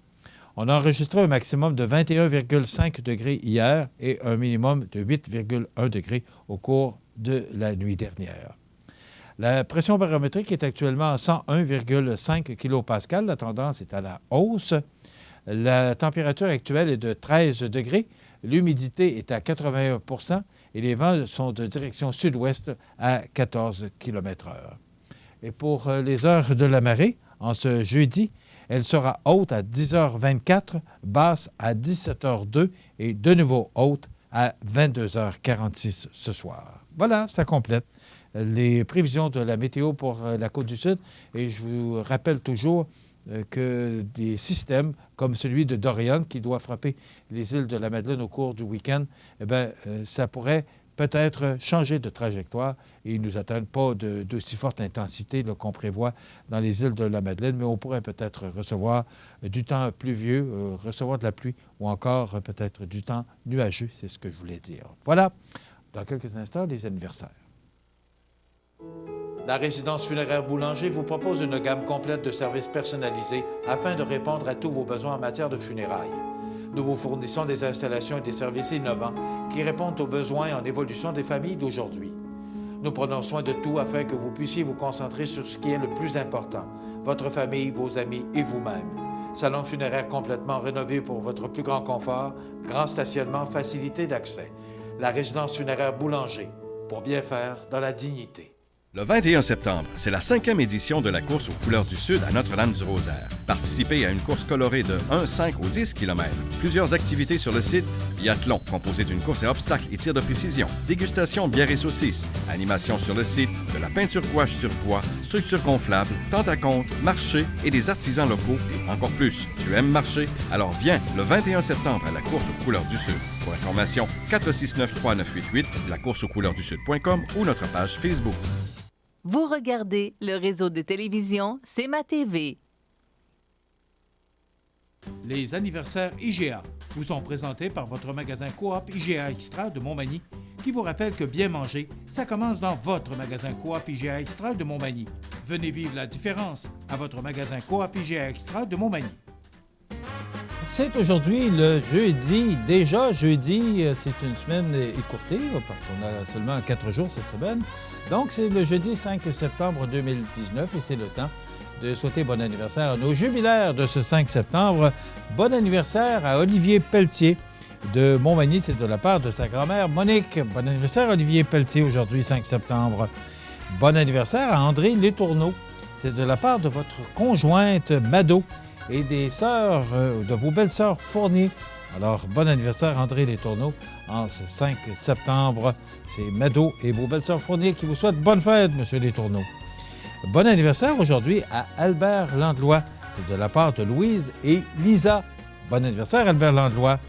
S1: On a enregistré un maximum de 21,5 degrés hier et un minimum de 8,1 degrés au cours de la nuit dernière. La pression barométrique est actuellement à 101,5 kPa. La tendance est à la hausse. La température actuelle est de 13 degrés. L'humidité est à 81 % et les vents sont de direction sud-ouest à 14 km/h. Et pour les heures de la marée, en ce jeudi, elle sera haute à 10h24, basse à 17h02 et de nouveau haute à 22h46 ce soir. Voilà, ça complète les prévisions de la météo pour la Côte-du-Sud. Et je vous rappelle toujours que des systèmes comme celui de Dorian qui doit frapper les îles de la Madeleine au cours du week-end, ça pourrait peut-être changer de trajectoire et ils ne nous attendent pas d'aussi forte intensité qu'on prévoit dans les îles de la Madeleine, mais on pourrait peut-être recevoir du temps pluvieux, recevoir de la pluie ou encore peut-être du temps nuageux, c'est ce que je voulais dire. Voilà, dans quelques instants, les anniversaires. La résidence funéraire Boulanger vous propose une gamme complète de services personnalisés afin de répondre à tous vos besoins en matière de funérailles. Nous vous fournissons des installations et des services innovants qui répondent aux besoins en évolution des familles d'aujourd'hui. Nous prenons soin de tout afin que vous puissiez vous concentrer sur ce qui est le plus important, votre famille, vos amis et vous-même. Salon funéraire complètement rénové pour votre plus grand confort, grand stationnement, facilité d'accès. La résidence funéraire Boulanger, pour bien faire dans la dignité.
S7: Le 21 septembre, c'est la 5e édition de la course aux couleurs du Sud à Notre-Dame-du-Rosaire. Participez à une course colorée de 1, 5 ou 10 km. Plusieurs activités sur le site. Biathlon, composé d'une course à obstacles et tir de précision. Dégustation, bière et saucisses. Animation sur le site. De la peinture gouache sur bois. Structure gonflable. Tente à compte. Marché et des artisans locaux. Et encore plus. Tu aimes marcher? Alors viens le 21 septembre à la course aux couleurs du Sud. Pour information, 469-3988, lacourseauxcouleurssud.com ou notre page Facebook.
S2: Vous regardez le réseau de télévision C'est ma TV.
S8: Les anniversaires IGA vous sont présentés par votre magasin Coop IGA Extra de Montmagny, qui vous rappelle que bien manger, ça commence dans votre magasin Coop IGA Extra de Montmagny. Venez vivre la différence à votre magasin Coop IGA Extra de Montmagny.
S1: C'est aujourd'hui le jeudi. Déjà jeudi, c'est une semaine écourtée parce qu'on a seulement 4 jours cette semaine. Donc, c'est le jeudi 5 septembre 2019 et c'est le temps de souhaiter bon anniversaire à nos jubilaires de ce 5 septembre. Bon anniversaire à Olivier Pelletier de Montmagny, c'est de la part de sa grand-mère Monique. Bon anniversaire Olivier Pelletier aujourd'hui 5 septembre. Bon anniversaire à André Letourneau, c'est de la part de votre conjointe Mado et des sœurs, de vos belles-sœurs Fournier. Alors, bon anniversaire André Letourneau en ce 5 septembre. C'est Mado et vos belles-sœurs Fournier qui vous souhaitent bonne fête, M. Letourneau. Bon anniversaire aujourd'hui à Albert Landlois. C'est de la part de Louise et Lisa. Bon anniversaire Albert Landlois.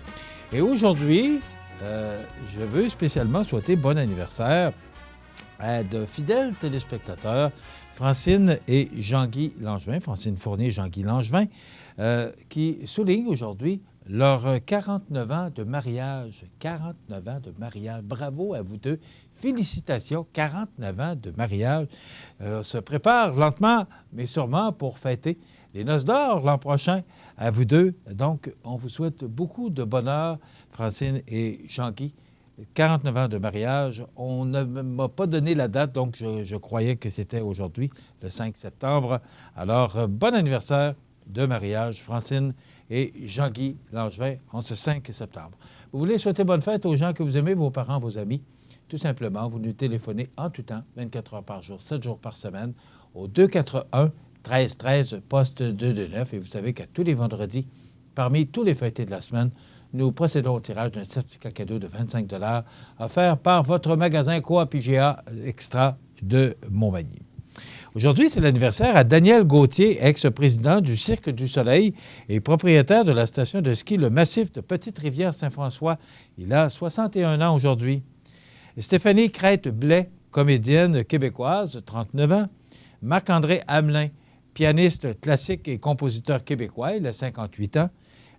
S1: Et aujourd'hui, je veux spécialement souhaiter bon anniversaire à de fidèles téléspectateurs, Francine et Jean-Guy Langevin, Francine Fournier et Jean-Guy Langevin, qui soulignent aujourd'hui leurs 49 ans de mariage. 49 ans de mariage. Bravo à vous deux. Félicitations. 49 ans de mariage. On se prépare lentement, mais sûrement pour fêter les noces d'or l'an prochain à vous deux. Donc, on vous souhaite beaucoup de bonheur, Francine et Jean-Guy. 49 ans de mariage. On ne m'a pas donné la date, donc je croyais que c'était aujourd'hui, le 5 septembre. Alors, bon anniversaire de mariage, Francine et Jean-Guy Langevin, en ce 5 septembre. Vous voulez souhaiter bonne fête aux gens que vous aimez, vos parents, vos amis? Tout simplement, vous nous téléphonez en tout temps, 24 heures par jour, 7 jours par semaine, au 241-1313, poste 229. Et vous savez qu'à tous les vendredis, parmi tous les fêtés de la semaine, nous procédons au tirage d'un certificat cadeau de 25 $ offert par votre magasin Coop IGA Extra de Montmagny. Aujourd'hui, c'est l'anniversaire à Daniel Gauthier, ex-président du Cirque du Soleil et propriétaire de la station de ski Le Massif de Petite-Rivière-Saint-François. Il a 61 ans aujourd'hui. Stéphanie Crête-Blais, comédienne québécoise, 39 ans. Marc-André Hamelin, pianiste classique et compositeur québécois, il a 58 ans.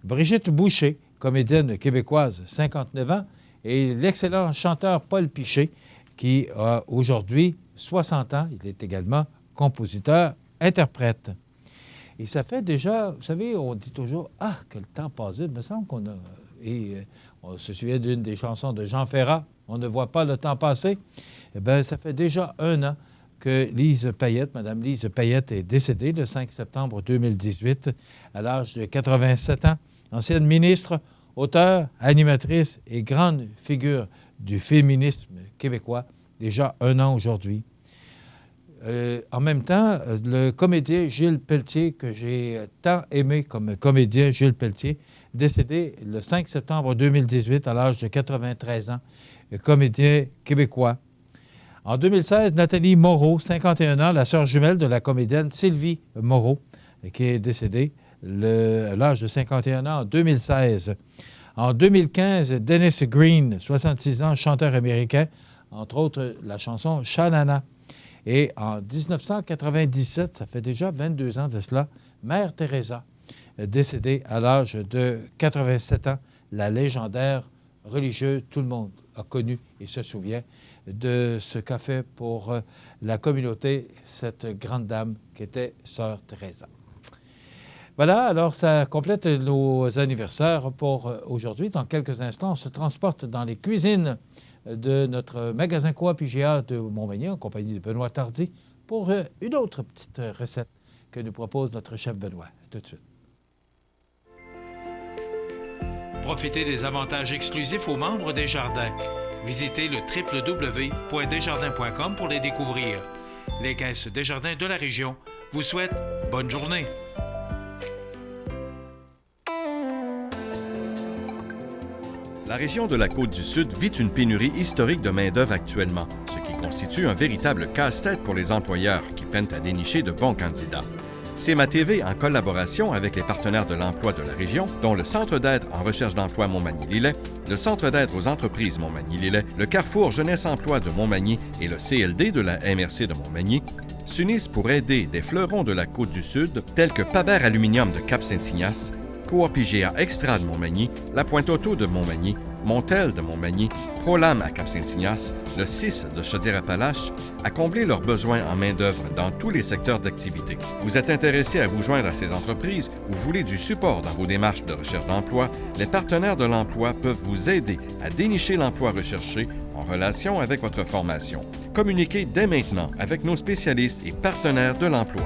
S1: Brigitte Boucher, comédienne québécoise, 59 ans. Et l'excellent chanteur Paul Piché, qui a aujourd'hui 60 ans. Il est également compositeur, interprète. Et ça fait déjà, vous savez, on dit toujours « Ah, que le temps passe vite », il me semble qu'on a... Et on se souvient d'une des chansons de Jean Ferrat, « On ne voit pas le temps passer ». Eh bien, ça fait déjà 1 an que Lise Payette, Mme Lise Payette, est décédée le 5 septembre 2018 à l'âge de 87 ans. Ancienne ministre, auteure, animatrice et grande figure du féminisme québécois. Déjà 1 an aujourd'hui. En même temps, le comédien Gilles Pelletier, que j'ai tant aimé comme comédien, Gilles Pelletier, décédé le 5 septembre 2018 à l'âge de 93 ans, comédien québécois. En 2016, Nathalie Moreau, 51 ans, la sœur jumelle de la comédienne Sylvie Moreau, qui est décédée à l'âge de 51 ans en 2016. En 2015, Dennis Green, 66 ans, chanteur américain, entre autres la chanson « Sha-Na-Na ». Et en 1997, ça fait déjà 22 ans de cela, Mère Teresa, décédée à l'âge de 87 ans, la légendaire religieuse, tout le monde a connu et se souvient de ce qu'a fait pour la communauté cette grande dame qui était Sœur Teresa. Voilà, alors ça complète nos anniversaires pour aujourd'hui. Dans quelques instants, on se transporte dans les cuisines de notre magasin Coop IGA de Montmagny en compagnie de Benoît Tardy pour une autre petite recette que nous propose notre chef Benoît. À tout de suite.
S8: Profitez des avantages exclusifs aux membres des Jardins. Visitez le www.desjardins.com pour les découvrir. Les caisses Desjardins de la région vous souhaitent bonne journée.
S7: La région de la Côte-du-Sud vit une pénurie historique de main-d'œuvre actuellement, ce qui constitue un véritable casse-tête pour les employeurs qui peinent à dénicher de bons candidats. CMA-TV, en collaboration avec les partenaires de l'emploi de la région, dont le Centre d'aide en recherche d'emploi Montmagny-Lillet, le Centre d'aide aux entreprises Montmagny-Lillet, le Carrefour Jeunesse-Emploi de Montmagny et le CLD de la MRC de Montmagny, s'unissent pour aider des fleurons de la Côte-du-Sud, tels que Paber Aluminium de Cap-Saint-Ignace, Coop IGA Extra de Montmagny, La Pointe Auto de Montmagny, Montel de Montmagny, Prolam à Cap-Saint-Ignace, le 6 de Chaudière-Appalaches, à combler leurs besoins en main-d'œuvre dans tous les secteurs d'activité. Vous êtes intéressé à vous joindre à ces entreprises ou voulez du support dans vos démarches de recherche d'emploi, les partenaires de l'emploi peuvent vous aider à dénicher l'emploi recherché en relation avec votre formation. Communiquez dès maintenant avec nos spécialistes et partenaires de l'emploi.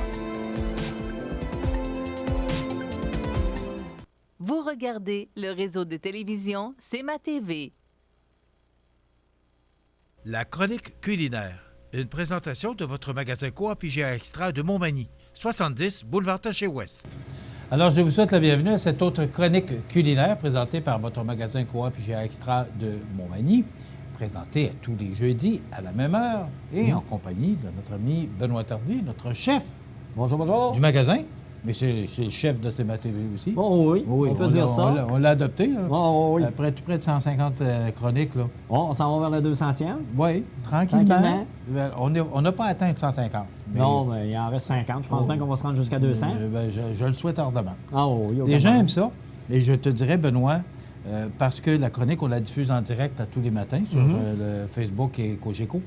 S2: Vous regardez le réseau de télévision CMA-TV.
S8: La chronique culinaire. Une présentation de votre magasin Coop IGA Extra de Montmagny, 70 boulevard Taché-Ouest.
S1: Alors, je vous souhaite la bienvenue à cette autre chronique culinaire présentée par votre magasin Coop IGA Extra de Montmagny, présentée à tous les jeudis à la même heure et en compagnie de notre ami Benoît Tardy, notre chef
S9: Bonjour.
S1: du magasin. Mais c'est le chef de CMA-TV aussi.
S9: Oh oui, on peut dire ça.
S1: On l'a adopté. Là.
S9: Oh oui.
S1: Après près de 150 chroniques. Là.
S9: On s'en va vers la 200e.
S1: Oui, tranquillement. On n'a pas atteint 150.
S9: Non, mais il en reste 50. Je pense bien qu'on va se rendre jusqu'à 200.
S1: Je le souhaite ardemment.
S9: Ah oui.
S1: Les gens aiment ça. Et je te dirais, Benoît, parce que la chronique, on la diffuse en direct à tous les matins sur le Facebook et Cogeco.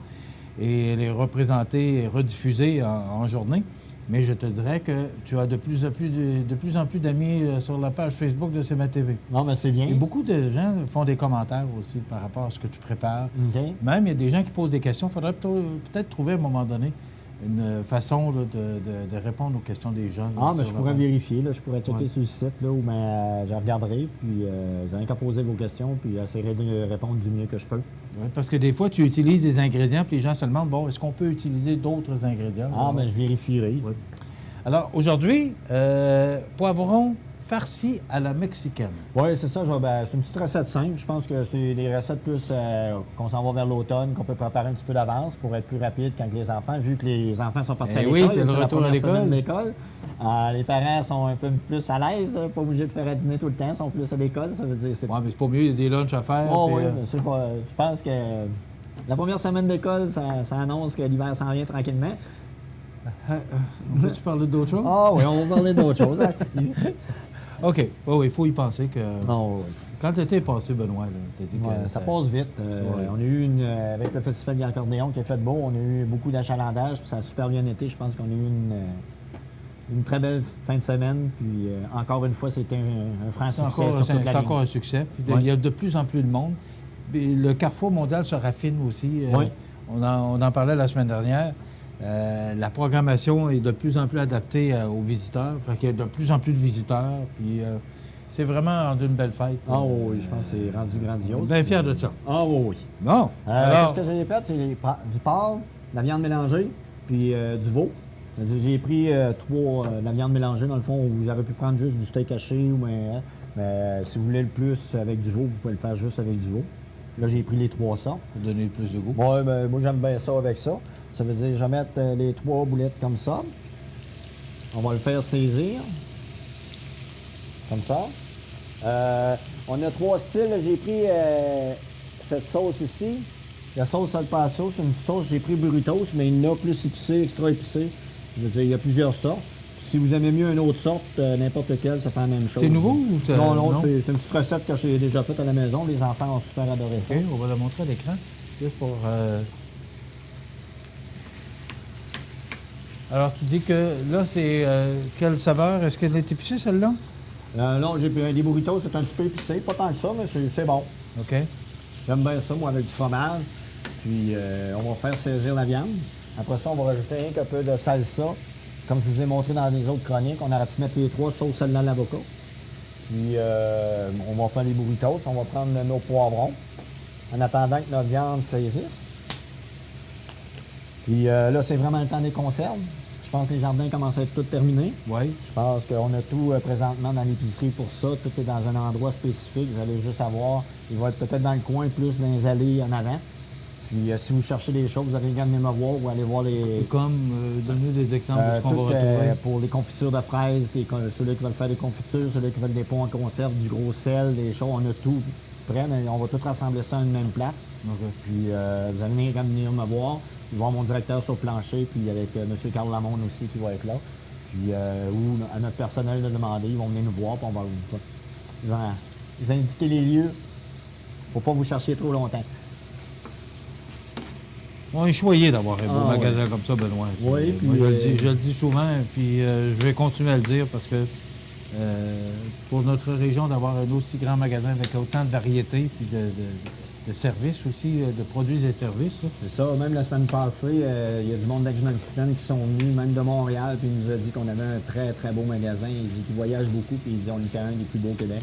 S1: Et elle est représentée et rediffusée en journée. Mais je te dirais que tu as de plus en plus d'amis sur la page Facebook de CMA-TV.
S9: Non, mais c'est bien.
S1: Et beaucoup de gens font des commentaires aussi par rapport à ce que tu prépares.
S9: Okay.
S1: Même, il y a des gens qui posent des questions. Il faudrait peut-être trouver à un moment donné une façon là, de répondre aux questions des gens.
S9: Là, mais je pourrais vérifier. Là, je pourrais checker sur le site là, où je regarderai. Puis vous n'avez qu'à poser vos questions. Puis j'essaierai de répondre du mieux que je peux.
S1: Oui, parce que des fois, tu utilises des ingrédients. Puis les gens se demandent, bon, est-ce qu'on peut utiliser d'autres ingrédients?
S9: Ah, mais je vérifierai.
S1: Oui. Alors, aujourd'hui, poivron farci à la mexicaine.
S9: Oui, c'est ça. C'est une petite recette simple. Je pense que c'est des recettes plus qu'on s'en va vers l'automne, qu'on peut préparer un petit peu d'avance pour être plus rapide quand les enfants, vu que les enfants sont partis à l'école.
S1: Oui, c'est le retour à l'école.
S9: Les parents sont un peu plus à l'aise, pas obligés de faire à dîner tout le temps, sont plus à l'école. Ça veut dire
S1: oui, mais c'est pas mieux, il y a des lunchs à faire.
S9: Oh, oui, je pense que la première semaine d'école, ça annonce que l'hiver s'en vient tranquillement.
S1: On peut-tu parler d'autre chose?
S9: Ah oui, on va parler d'autre chose.
S1: OK. Oui, il faut y penser que...
S9: Oh, oui.
S1: Quand tu étais passé, Benoît, tu as dit que...
S9: Ça passe vite. On a eu avec le Festival de l'accordéon qui a fait beau, on a eu beaucoup d'achalandage, puis ça a super bien été. Je pense qu'on a eu une très belle fin de semaine. Puis encore une fois, c'était un franc succès.
S1: C'est encore un succès. Puis, il y a de plus en plus de monde. Puis, le Carrefour mondial se raffine aussi.
S9: Oui.
S1: On en parlait la semaine dernière. La programmation est de plus en plus adaptée aux visiteurs. Fait qu'il y a de plus en plus de visiteurs. Puis c'est vraiment rendu une belle fête.
S9: Ah oui, je pense que c'est rendu grandiose.
S1: Bien fier de ça.
S9: Ah oui.
S1: Bon.
S9: Alors, qu'est-ce que j'ai fait? C'est du porc, de la viande mélangée, puis du veau. J'ai pris de la viande mélangée, dans le fond, où j'aurais pu prendre juste du steak haché. Mais si vous voulez le plus avec du veau, vous pouvez le faire juste avec du veau. Là, j'ai pris les 3 sortes.
S1: Pour donner plus de goût.
S9: Oui, ben, moi, j'aime bien ça avec ça. Ça veut dire que je vais mettre les 3 boulettes comme ça. On va le faire saisir. Comme ça. On a 3 styles. J'ai pris cette sauce ici. La sauce Al Paso, c'est une sauce, j'ai pris burritos, mais il y en a plus épicé, extra épicé. Je veux dire, il y a plusieurs sortes. Si vous aimez mieux une autre sorte, n'importe quelle, ça fait la même chose.
S1: C'est nouveau ou c'est...
S9: Non, c'est une petite recette que j'ai déjà faite à la maison. Les enfants ont super adoré ça.
S1: OK, on va la montrer à l'écran. Juste pour... Alors, tu dis que là, c'est quelle saveur? Est-ce qu'elle est épicée, celle-là?
S9: Non, j'ai pris des burritos, c'est un petit peu épicé. Pas tant que ça, mais c'est bon.
S1: OK.
S9: J'aime bien ça, moi, avec du fromage. Puis, on va faire saisir la viande. Après ça, on va rajouter un peu de salsa. Comme je vous ai montré dans les autres chroniques, on aurait pu mettre les 3 sauces celle-là à l'avocat. Puis, on va faire les burritos. On va prendre nos poivrons en attendant que notre viande saisisse. Puis là, c'est vraiment le temps des conserves. Je pense que les jardins commencent à être tous terminés.
S1: Oui.
S9: Je pense qu'on a tout présentement dans l'épicerie pour ça. Tout est dans un endroit spécifique. Vous allez juste avoir. Il va être peut-être dans le coin, plus dans les allées en avant. Puis si vous cherchez des choses, vous avez regardé me voir ou aller voir les...
S1: Et comme, donner des exemples de ce qu'on va retrouver.
S9: Pour les confitures de fraises, ceux-là qui veulent faire des confitures, ceux-là qui veulent des pots en conserve, du gros sel, des choses, on a tout prêt. Mais on va tout rassembler ça à une même place.
S1: Okay.
S9: Puis vous allez venir me voir. Je vais voir mon directeur sur le plancher, puis avec M. Carl Lamond aussi qui va être là. Puis ou à notre personnel de demander, ils vont venir nous voir, puis on va vous indiquer les lieux. Faut pas vous chercher trop longtemps.
S1: On est choyé d'avoir un beau magasin comme ça, Benoît.
S9: Oui, puis...
S1: Moi, je le dis souvent, puis je vais continuer à le dire parce que pour notre région, d'avoir un aussi grand magasin avec autant de variétés, puis de services aussi, de produits et services.
S9: C'est ça. Même la semaine passée, il y a du monde d'Edmundston qui sont venus, même de Montréal, puis il nous a dit qu'on avait un très, très beau magasin. Il dit qu'il voyage beaucoup, puis il dit qu'on était un des plus beaux au Québec.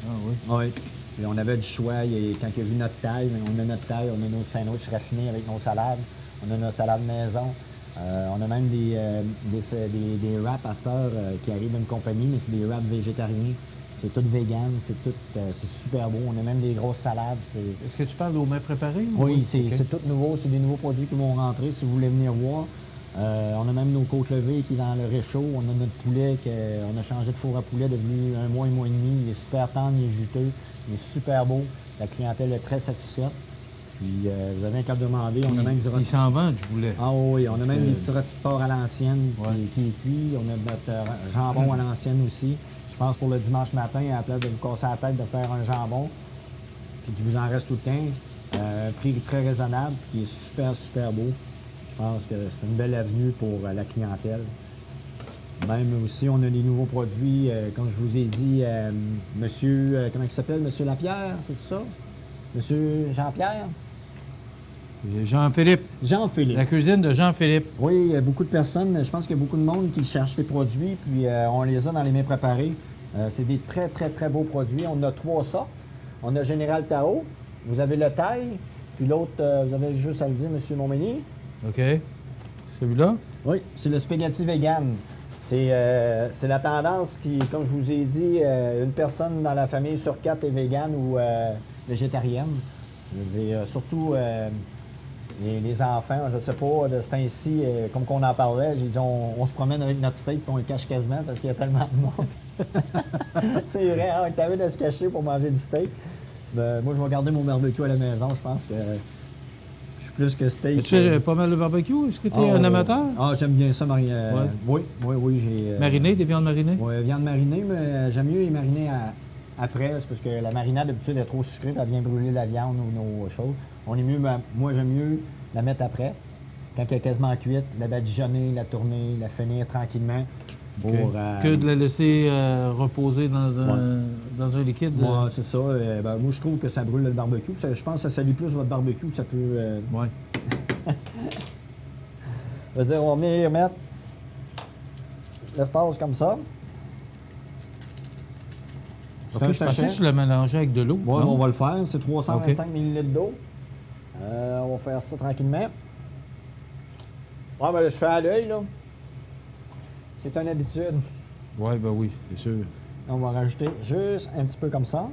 S1: Ah oui?
S9: Oui. Puis on avait du choix. Quand il a vu notre taille, on a notre taille, on a nos sandwichs raffinés avec nos salades. On a nos salades maison. On a même des wraps à cette heure qui arrivent d'une compagnie, mais c'est des wraps végétariens. C'est tout vegan, c'est super beau. On a même des grosses salades.
S1: Est-ce que tu parles aux mets préparés?
S9: Oui, c'est tout nouveau. C'est des nouveaux produits qui vont rentrer si vous voulez venir voir. On a même nos côtes levées qui est dans le réchaud. On a notre poulet, on a changé de four à poulet, devenu 1 mois et demi. Il est super tendre, il est juteux, il est super beau. La clientèle est très satisfaite. Puis vous avez un cas de demander. On a même du
S1: il s'en vend du poulet.
S9: Ah oui, on a même des petits rôtis de porc à l'ancienne qui est cuit. On a notre jambon à l'ancienne aussi. Je pense pour le dimanche matin, à la place de vous casser la tête de faire un jambon, puis qu'il vous en reste tout le temps, prix très raisonnable, qui est super, super beau. Je pense que c'est une belle avenue pour la clientèle. Même aussi, on a des nouveaux produits, comme je vous ai dit, monsieur, comment il s'appelle? Monsieur Lapierre, c'est ça? Monsieur Jean-Pierre?
S1: Jean-Philippe.
S9: Jean-Philippe.
S1: La cuisine de Jean-Philippe.
S9: Oui, il y a beaucoup de personnes, je pense qu'il y a beaucoup de monde qui cherche les produits, puis on les a dans les mains préparées. C'est des très, très, très beaux produits. On a 3 sortes. On a Général Tao, vous avez le Thaï, puis l'autre, vous avez juste à le dire, M. Montmagny.
S1: OK. Celui-là?
S9: Oui, c'est le spaghetti vegan. C'est la tendance qui, comme je vous ai dit, une personne dans la famille sur 4 est végane ou végétarienne. Je veux dire, surtout les enfants, je ne sais pas, de ce temps-ci, comme qu'on en parlait, j'ai dit, on se promène avec notre steak et on le cache quasiment parce qu'il y a tellement de monde. C'est vrai, on est allé de se cacher pour manger du steak. Moi, je vais garder mon barbecue à la maison, je pense que je suis plus que steak.
S1: Tu fais pas mal de barbecue? Est-ce que tu es un amateur?
S9: Ah, j'aime bien ça, Oui, j'ai...
S1: Mariné, des viandes marinées?
S9: Oui, viande marinée, mais j'aime mieux les mariner après, c'est parce que la marinade, d'habitude, est trop sucrée, elle vient brûler la viande ou nos choses. Moi, j'aime mieux la mettre après, quand elle est quasiment cuite, la badigeonner, la tourner, la finir tranquillement. Pour,
S1: que de la laisser reposer dans un liquide?
S9: Oui, c'est ça. Moi, je trouve que ça brûle le barbecue. Je pense que ça salue plus votre barbecue que ça peut...
S1: Oui.
S9: Je veux dire, on va venir mettre l'espace comme ça.
S1: Okay, je pensais que tu l'as mélangé avec de l'eau.
S9: Oui, on va le faire. C'est 325 ml d'eau. On va faire ça tranquillement. Je fais à l'œil, là. C'est une habitude.
S1: Oui, ben oui, c'est sûr.
S9: On va rajouter juste un petit peu comme ça.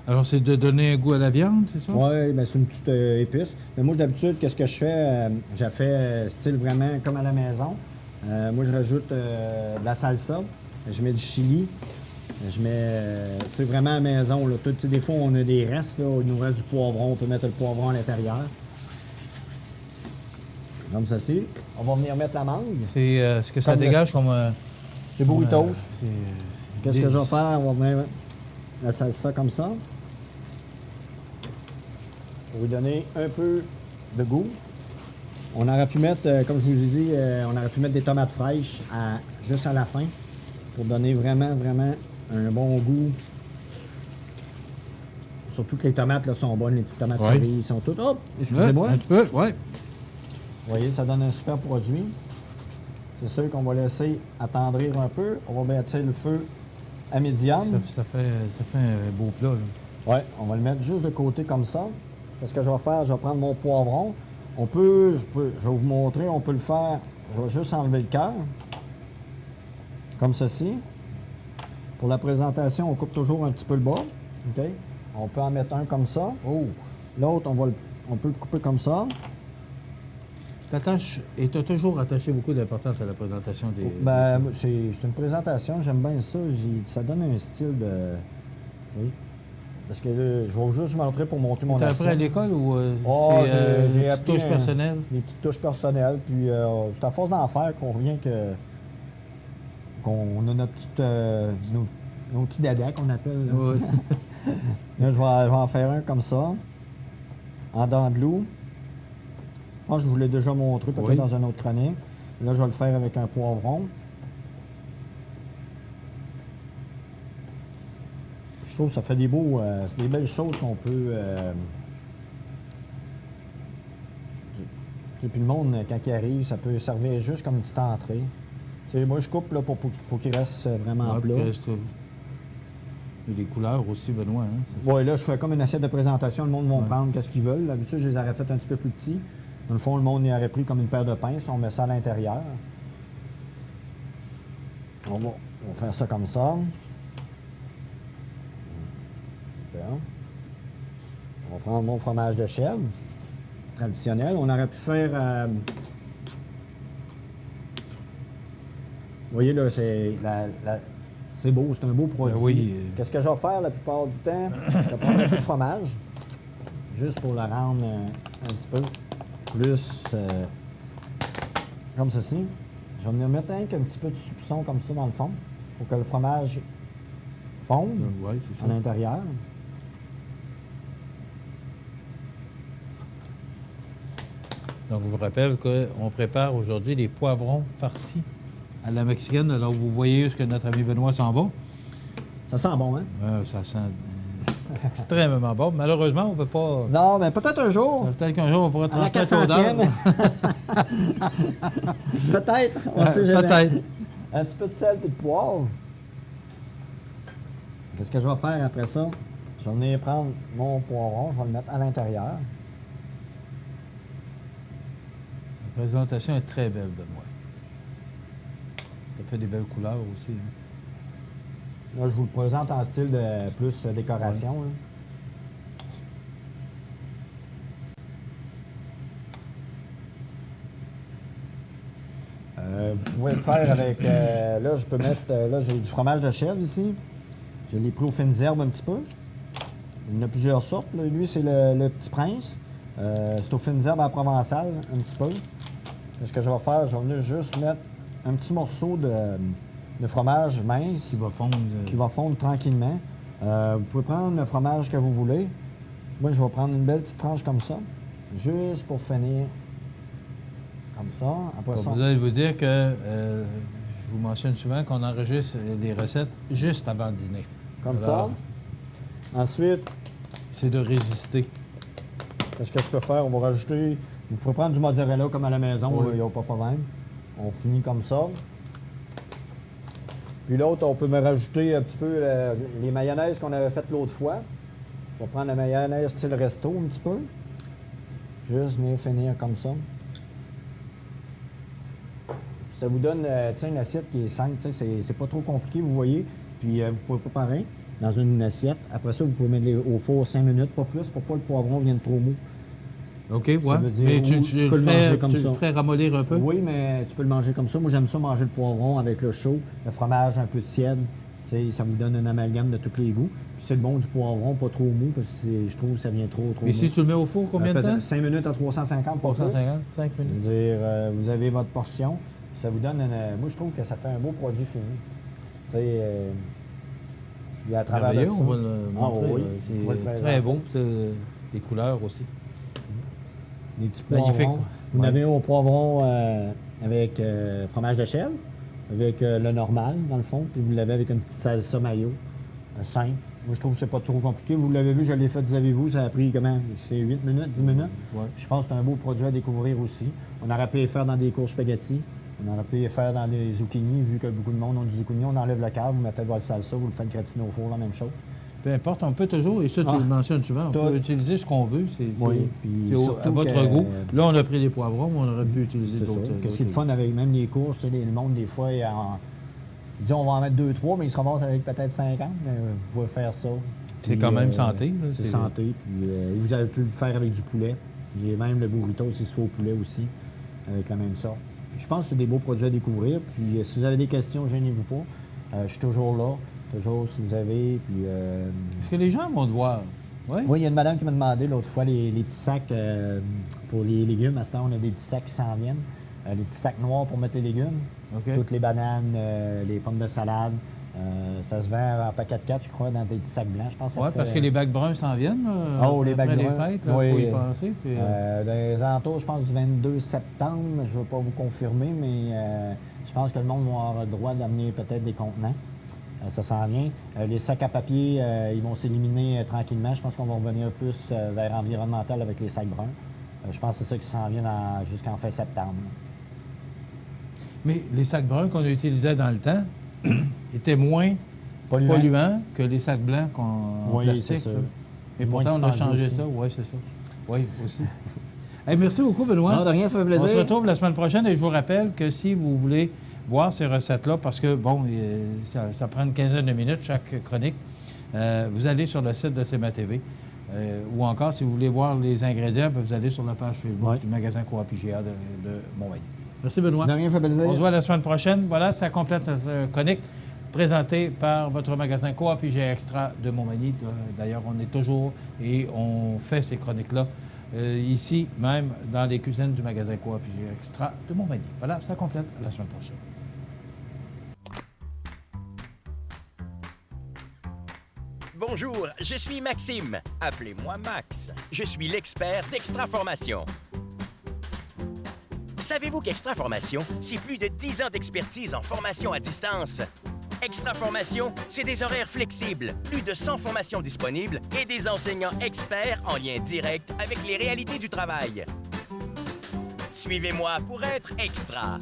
S1: Alors, c'est de donner un goût à la viande, c'est ça?
S9: Oui, bien, c'est une petite épice. Mais moi, d'habitude, qu'est-ce que je fais? J'ai fait style vraiment comme à la maison. Moi, je rajoute de la salsa. Je mets du chili. Je mets, tu sais, vraiment à la maison. Là. Des fois, on a des restes. Là. Il nous reste du poivron. On peut mettre le poivron à l'intérieur. Comme ceci. On va venir mettre la mangue.
S1: C'est ce que ça dégage comme...
S9: c'est burritos. Qu'est-ce que je vais faire? On va venir la salsa comme ça. Pour lui donner un peu de goût. On aurait pu mettre, comme je vous ai dit, on aurait pu mettre des tomates fraîches juste à la fin pour donner vraiment, vraiment un bon goût. Surtout que les tomates là, sont bonnes, les petites tomates cerises sont toutes... Hop! Excusez-moi.
S1: Un petit peu, oui.
S9: Vous voyez, ça donne un super produit. C'est sûr qu'on va laisser attendrir un peu. On va mettre le feu à médium.
S1: Ça fait un beau plat.
S9: Oui, on va le mettre juste de côté comme ça. Qu'est-ce que je vais faire? Je vais prendre mon poivron. Je vais vous montrer, on peut le faire. Je vais juste enlever le cœur. Comme ceci. Pour la présentation, on coupe toujours un petit peu le bas. OK? On peut en mettre un comme ça.
S1: Oh!
S9: L'autre, on peut le couper comme ça.
S1: Et tu as toujours attaché beaucoup d'importance à la présentation des...
S9: Ben, c'est une présentation, j'aime bien ça. Ça donne un style de... Tu sais, parce que là, je vais juste montrer pour monter mon assiette.
S1: T'as appris à l'école ou
S9: j'ai
S1: appris des petites touches personnelles?
S9: Des petites touches personnelles. Puis c'est à force d'en faire qu'on revient qu'on a notre petite, nos petits dada qu'on appelle. Là.
S1: Oui.
S9: Là, je vais en faire un comme ça, en dents de loup. Je pense que je vous l'ai déjà montré, peut-être dans un autre chronique. Là, je vais le faire avec un poivron. Je trouve que ça fait des beaux... c'est des belles choses qu'on peut... Puis le monde, quand il arrive, ça peut servir juste comme une petite entrée. T'sais, moi, je coupe là, pour qu'il reste vraiment plat.
S1: Il y a des couleurs aussi, Benoît. Hein,
S9: oui, là, je fais comme une assiette de présentation. Le monde va prendre qu'est-ce qu'ils veulent. D'habitude, je les aurais fait un petit peu plus petits. Dans le fond, le monde y aurait pris comme une paire de pinces. On met ça à l'intérieur. On va faire ça comme ça. Bien. On va prendre mon fromage de chèvre traditionnel. On aurait pu faire... Vous voyez, là, c'est beau, c'est un beau produit.
S1: Oui.
S9: Qu'est-ce que je vais faire la plupart du temps? Je vais prendre un peu de fromage, juste pour le rendre un petit peu plus comme ceci. Je vais venir mettre un petit peu de soupçon comme ça dans le fond, pour que le fromage fonde à l'intérieur.
S1: Donc, je vous rappelle qu'on prépare aujourd'hui des poivrons farcis à la mexicaine. Alors, vous voyez où est-ce que notre ami Benoît s'en va.
S9: Ça sent bon, hein?
S1: Ça sent extrêmement bon. Malheureusement, on ne peut pas...
S9: Non, mais peut-être un jour.
S1: Peut-être qu'un jour, on pourra transmettre
S9: à la 400e. Peut-être, on sait jamais.
S1: Peut-être.
S9: Un petit peu de sel et de poivre. Qu'est-ce que je vais faire après ça? Je vais venir prendre mon poivron, je vais le mettre à l'intérieur.
S1: La présentation est très belle, Benoît. Ça fait des belles couleurs aussi. Hein.
S9: Là, je vous le présente en style de plus décoration. Ouais. Vous pouvez le faire avec... là, je peux mettre... là, j'ai du fromage de chèvre ici. Je l'ai pris aux fines herbes un petit peu. Il y en a plusieurs sortes. Là. Lui, c'est le Petit Prince. C'est aux fines herbes à la provençale, un petit peu. Ce que je vais faire, je vais venir juste mettre un petit morceau de fromage mince. Qui va fondre tranquillement. Vous pouvez prendre le fromage que vous voulez. Moi, je vais prendre une belle petite tranche comme ça. Juste pour finir. Comme ça. Après ça.
S1: Vous allez vous dire que je vous mentionne souvent qu'on enregistre les recettes juste avant le dîner.
S9: Comme ça. Ensuite,
S1: c'est de résister.
S9: Qu'est-ce que je peux faire? On va rajouter... Vous pouvez prendre du mozzarella comme à la maison, il n'y a pas de problème. On finit comme ça. Puis l'autre, on peut me rajouter un petit peu les mayonnaises qu'on avait faites l'autre fois. Je vais prendre la mayonnaise style resto un petit peu. Juste venir finir comme ça. Ça vous donne une assiette qui est simple, c'est pas trop compliqué, vous voyez. Puis vous pouvez préparer dans une assiette. Après ça, vous pouvez mettre au four 5 minutes, pas plus, pour pas que le poivron vienne trop mou.
S1: OK, ouais.
S9: Ça veut dire,
S1: mais
S9: ou tu peux le manger comme ça.
S1: Tu le ferais ramollir un peu?
S9: Oui, mais tu peux le manger comme ça. Moi, j'aime ça manger le poivron avec le chaud, le fromage un peu tiède. Ça vous donne un amalgame de tous les goûts. Puis c'est le bon du poivron, pas trop mou, parce que je trouve que ça vient trop
S1: Mais
S9: mou.
S1: si tu le mets au four, combien de temps?
S9: 5 minutes à 350, pas
S1: 350, 5
S9: plus.
S1: minutes.
S9: Je veux dire, vous avez votre portion. Ça vous donne moi, je trouve que ça fait un beau produit fini. Tu sais, puis à travers de ça...
S1: On va le montrer.
S9: oui,
S1: c'est très beau. Des couleurs aussi.
S9: Des petits
S1: Magnifique.
S9: poivrons. Vous en avez au poivron avec fromage de chèvre, avec le normal, dans le fond, puis vous l'avez avec une petite salsa mayo, simple. Moi, je trouve que c'est pas trop compliqué. Vous l'avez vu, je l'ai fait, savez-vous, ça a pris comment? C'est 8 minutes, 10 minutes.
S1: Ouais.
S9: Je pense que c'est un beau produit à découvrir aussi. On aurait pu les faire dans des courges spaghetti. On aurait pu les faire dans des zucchini, vu que beaucoup de monde ont du zucchini. On enlève le cave, vous mettez votre salsa, vous le faites gratiner au four, la même chose.
S1: Peu importe, on peut toujours, et ça tu le mentionnes souvent, on peut utiliser ce qu'on veut. C'est à votre goût. Là, on a pris des poivrons, mais on aurait pu utiliser d'autres.
S9: Qu'est-ce qui est le fun avec même les courges, tu sais, le monde, des fois, il dit on va en mettre 2-3, mais ils se ramassent avec peut-être 50. Mais vous pouvez faire ça.
S1: C'est quand même santé. Là,
S9: c'est santé. Puis vous avez pu le faire avec du poulet. Et même le burrito, c'est soit au poulet aussi, avec la même sorte. Je pense que c'est des beaux produits à découvrir. Puis si vous avez des questions, gênez-vous pas. Je suis toujours là. Toujours, si vous avez. Puis,
S1: est-ce que les gens vont te voir? Ouais?
S9: Oui, il y a une madame qui m'a demandé l'autre fois les petits sacs pour les légumes. À ce temps, on a des petits sacs qui s'en viennent. Les petits sacs noirs pour mettre les légumes.
S1: Okay.
S9: Toutes les bananes, les pommes de salade. Ça se vend en paquet de 4, je crois, dans des petits sacs blancs. Je pense
S1: Oui, parce que les bacs bruns s'en viennent.
S9: Les bacs bruns.
S1: Les fêtes, il faut y penser. Puis,
S9: dans les alentours, je pense, du 22 septembre. Je ne veux pas vous confirmer, mais je pense que le monde va avoir le droit d'amener peut-être des contenants. Ça s'en vient. Les sacs à papier, ils vont s'éliminer tranquillement. Je pense qu'on va revenir plus vers environnemental avec les sacs bruns. Je pense que c'est ça qui s'en vient jusqu'en fin septembre.
S1: Mais les sacs bruns qu'on utilisait dans le temps étaient moins polluants que les sacs blancs en plastique.
S9: C'est ça.
S1: Mais pourtant, on a changé ça. Oui, c'est ça. Oui, aussi. Hey, merci beaucoup, Benoît.
S9: Non, de rien, ça fait plaisir.
S1: On se retrouve la semaine prochaine et je vous rappelle que si vous voulez voir ces recettes-là, parce que, bon, ça prend une quinzaine de minutes chaque chronique, vous allez sur le site de CMA TV. Ou encore, si vous voulez voir les ingrédients, vous allez sur la page Facebook du magasin Coop IGA de Montmagny. Merci, Benoît.
S9: De rien, ça fait plaisir.
S1: On se voit la semaine prochaine. Voilà, ça complète notre chronique présentée par votre magasin Coop IGA Extra de Montmagny. D'ailleurs, on est toujours et on fait ces chroniques-là ici, même dans les cuisines du magasin Coop IGA Extra de Montmagny. Voilà, ça complète la semaine prochaine.
S10: Bonjour, je suis Maxime. Appelez-moi Max. Je suis l'expert d'Extra Formation. Savez-vous qu'Extra Formation, c'est plus de 10 ans d'expertise en formation à distance? Extra Formation, c'est des horaires flexibles, plus de 100 formations disponibles et des enseignants experts en lien direct avec les réalités du travail. Suivez-moi pour être extra.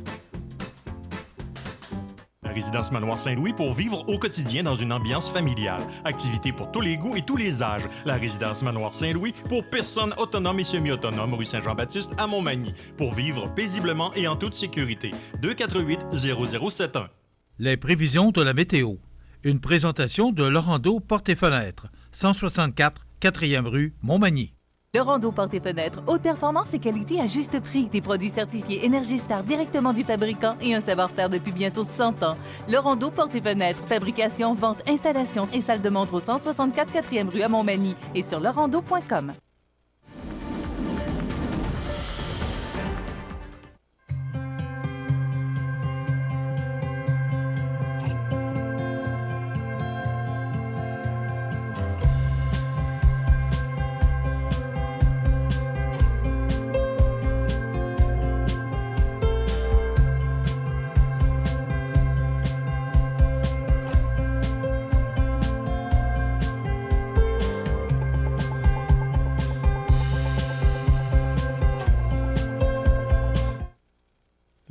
S6: La résidence Manoir Saint-Louis pour vivre au quotidien dans une ambiance familiale. Activités pour tous les goûts et tous les âges. La résidence Manoir Saint-Louis pour personnes autonomes et semi-autonomes, rue Saint-Jean-Baptiste à Montmagny. Pour vivre paisiblement et en toute sécurité. 248-0071.
S8: Les prévisions de la météo. Une présentation de Laurando Portes et Fenêtres, 164 4e rue Montmagny.
S2: Laurando Portes et Fenêtres, haute performance et qualité à juste prix. Des produits certifiés Énergie Star directement du fabricant et un savoir-faire depuis bientôt 100 ans. Laurando Portes et Fenêtres, fabrication, vente, installation et salle de montre au 164 4e rue à Montmagny et sur laurando.com.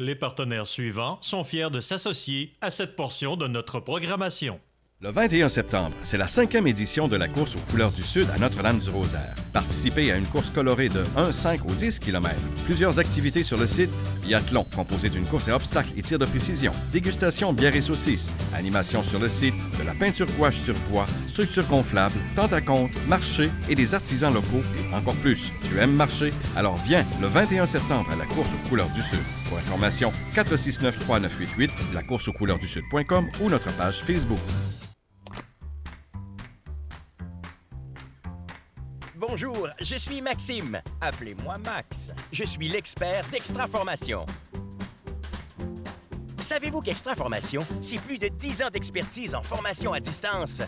S6: Les partenaires suivants sont fiers de s'associer à cette portion de notre programmation.
S7: Le 21 septembre, c'est la 5e édition de la course aux couleurs du Sud à Notre-Dame-du-Rosaire. Participez à une course colorée de 1, 5 ou 10 km. Plusieurs activités sur le site. Biathlon, composé d'une course à obstacles et tir de précision. Dégustation, bière et saucisses. Animation sur le site. De la peinture gouache sur bois. Structure gonflable. Tente à compte. Marché et des artisans locaux. Et encore plus. Tu aimes marcher? Alors viens le 21 septembre à la course aux couleurs du Sud. Pour information, 469-3988, lacourseauxcouleurdusud.com ou notre page Facebook.
S10: Bonjour, je suis Maxime. Appelez-moi Max. Je suis l'expert d'Extraformation. Savez-vous qu'Extraformation, c'est plus de 10 ans d'expertise en formation à distance?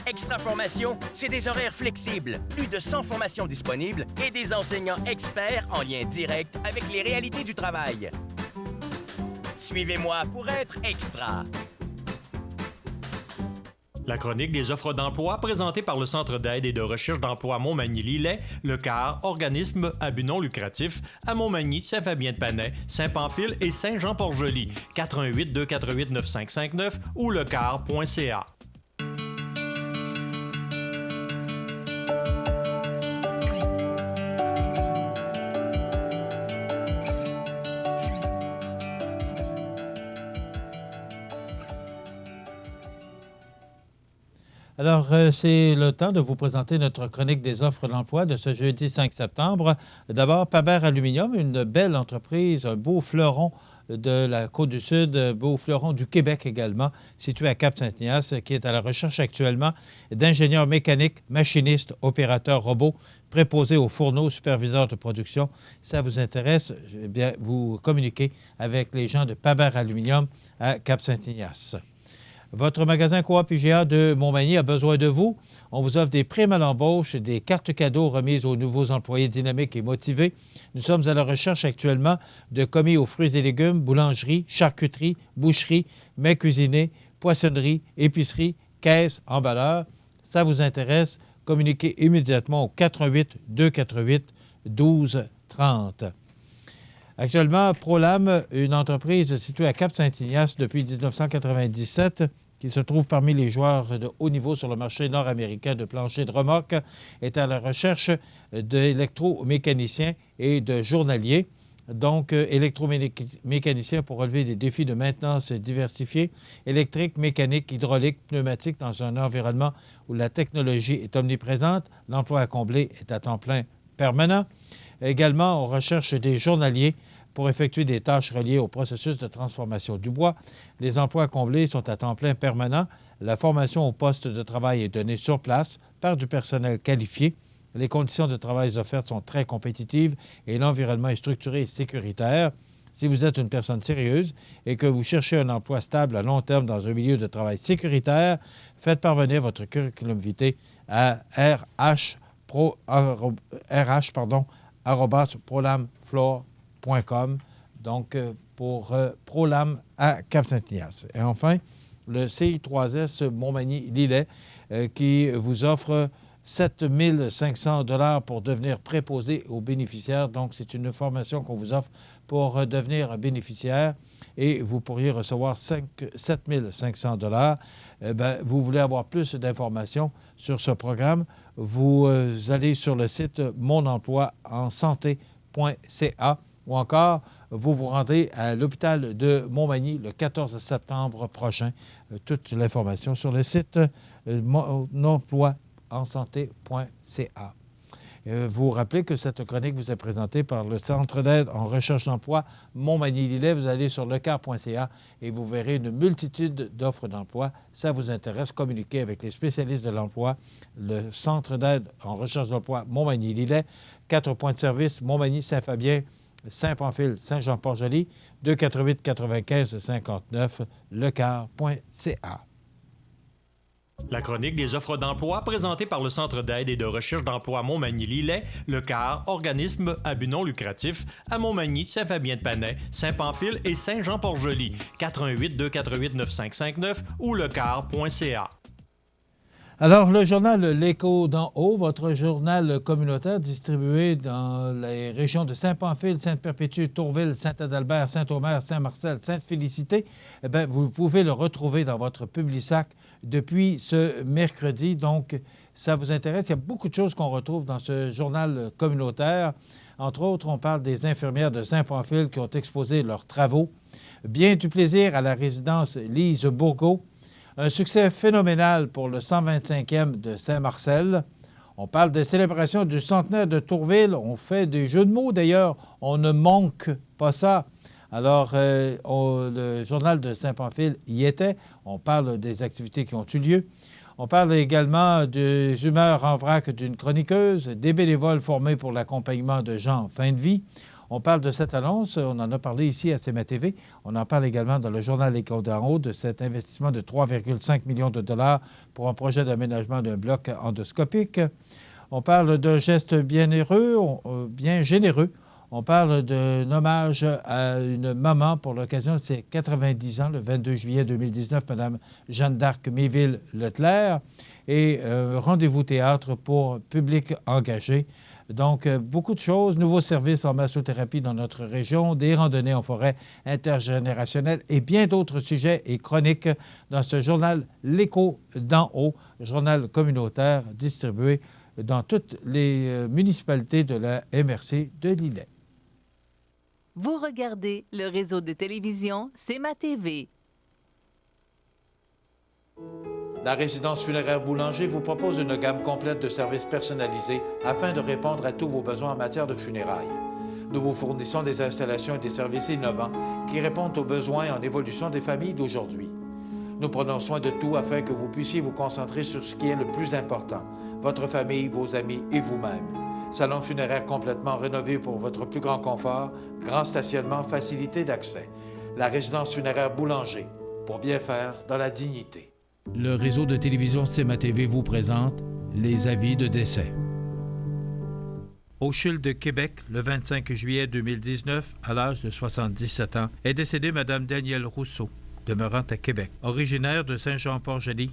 S10: Extraformation, c'est des horaires flexibles, plus de 100 formations disponibles et des enseignants experts en lien direct avec les réalités du travail. Suivez-moi pour être extra.
S6: La chronique des offres d'emploi présentée par le Centre d'aide et de recherche d'emploi Montmagny-Lillet, le CAR, organisme à but non lucratif, à Montmagny, Saint-Fabien-de-Panay, Saint-Pamphile et Saint-Jean-Port-Joli, 418-248-9559 ou lecar.ca.
S1: Alors, c'est le temps de vous présenter notre chronique des offres d'emploi de ce jeudi 5 septembre. D'abord, Paber Aluminium, une belle entreprise, un beau fleuron de la Côte-du-Sud, beau fleuron du Québec également, situé à Cap-Saint-Ignace, qui est à la recherche actuellement d'ingénieurs mécaniques, machinistes, opérateurs robots, préposés aux fourneaux, superviseurs de production. Si ça vous intéresse, eh bien, vous communiquez avec les gens de Paber Aluminium à Cap-Saint-Ignace. Votre magasin Coop IGA de Montmagny a besoin de vous. On vous offre des primes à l'embauche, des cartes cadeaux remises aux nouveaux employés dynamiques et motivés. Nous sommes à la recherche actuellement de commis aux fruits et légumes, boulangerie, charcuterie, boucherie, mets cuisinés, poissonnerie, épicerie, caisse, emballeur. Ça vous intéresse? Communiquez immédiatement au 418-248-1230. Actuellement, Prolam, une entreprise située à Cap-Saint-Ignace depuis 1997, qui se trouve parmi les joueurs de haut niveau sur le marché nord-américain de plancher de remorque, est à la recherche d'électromécaniciens et de journaliers. Donc, électromécaniciens pour relever des défis de maintenance diversifiés, électrique, mécanique, hydraulique, pneumatique dans un environnement où la technologie est omniprésente. L'emploi à combler est à temps plein permanent. Également, on recherche des journaliers pour effectuer des tâches reliées au processus de transformation du bois. Les emplois à combler sont à temps plein permanent. La formation au poste de travail est donnée sur place par du personnel qualifié. Les conditions de travail offertes sont très compétitives et l'environnement est structuré et sécuritaire. Si vous êtes une personne sérieuse et que vous cherchez un emploi stable à long terme dans un milieu de travail sécuritaire, faites parvenir votre curriculum vitae à prolamfloor.com, donc pour Prolam à Cap-Saint-Ignace. Et enfin, le CI3S Montmagny-Lillet qui vous offre 7 500 $ pour devenir préposé aux bénéficiaires. Donc, c'est une formation qu'on vous offre pour devenir bénéficiaire et vous pourriez recevoir 7 500 $. Vous voulez avoir plus d'informations sur ce programme, vous allez sur le site monemploiensanté.ca ou encore vous vous rendez à l'hôpital de Montmagny le 14 septembre prochain. Toute l'information sur le site monemploiensanté.ca. Vous rappelez que cette chronique vous est présentée par le Centre d'aide en recherche d'emploi Montmagny-Lillet. Vous allez sur lecar.ca et vous verrez une multitude d'offres d'emploi. Ça vous intéresse, communiquez avec les spécialistes de l'emploi. Le Centre d'aide en recherche d'emploi Montmagny-Lillet, 4 points de service, Montmagny, Saint-Fabien, Saint-Pamphile, Saint-Jean-Port-Joli, 248-95-59, lecar.ca.
S6: La chronique des offres d'emploi présentée par le Centre d'aide et de recherche d'emploi Montmagny-Lillet, le CAR, organisme à but non lucratif, à Montmagny, Saint-Fabien-de-Panay, Saint-Pamphile et Saint-Jean-Port-Joli, 418-248-9559 ou lecar.ca.
S1: Alors, le journal L'Écho d'en haut, votre journal communautaire distribué dans les régions de Saint-Pamphile, Sainte-Perpétue, Tourville, Saint-Adalbert, Saint-Omer, Saint-Marcel, Sainte-Félicité, eh bien, vous pouvez le retrouver dans votre Publisac depuis ce mercredi. Donc, ça vous intéresse. Il y a beaucoup de choses qu'on retrouve dans ce journal communautaire. Entre autres, on parle des infirmières de Saint-Pamphile qui ont exposé leurs travaux. Bien du plaisir à la résidence Lise Bourgault. Un succès phénoménal pour le 125e de Saint-Marcel. On parle des célébrations du centenaire de Tourville. On fait des jeux de mots, d'ailleurs. On ne manque pas ça. Alors, le journal de Saint-Pamphile y était. On parle des activités qui ont eu lieu. On parle également des humeurs en vrac d'une chroniqueuse, des bénévoles formés pour l'accompagnement de gens en fin de vie. On parle de cette annonce, on en a parlé ici à CMA TV. On en parle également dans le journal L'Écho d'en haut de cet investissement de 3,5 millions de dollars pour un projet d'aménagement d'un bloc endoscopique. On parle d'un geste bien généreux. On parle d'un hommage à une maman pour l'occasion de ses 90 ans, le 22 juillet 2019, Mme Jeanne d'Arc Méville-Leclerc, et un rendez-vous théâtre pour public engagé. Donc, beaucoup de choses, nouveaux services en massothérapie dans notre région, des randonnées en forêt intergénérationnelles et bien d'autres sujets et chroniques dans ce journal L'Écho d'en haut, journal communautaire distribué dans toutes les municipalités de la MRC de Lillet.
S2: Vous regardez le réseau de télévision CMA TV.
S1: La résidence funéraire Boulanger vous propose une gamme complète de services personnalisés afin de répondre à tous vos besoins en matière de funérailles. Nous vous fournissons des installations et des services innovants qui répondent aux besoins en évolution des familles d'aujourd'hui. Nous prenons soin de tout afin que vous puissiez vous concentrer sur ce qui est le plus important, votre famille, vos amis et vous-même. Salon funéraire complètement rénové pour votre plus grand confort, grand stationnement, facilité d'accès. La résidence funéraire Boulanger, pour bien faire dans la dignité. Le réseau de télévision CMA TV vous présente les avis de décès. Au CHUL de Québec, le 25 juillet 2019, à l'âge de 77 ans, est décédée Mme Danielle Rousseau, demeurant à Québec. Originaire de Saint-Jean-Port-Joli,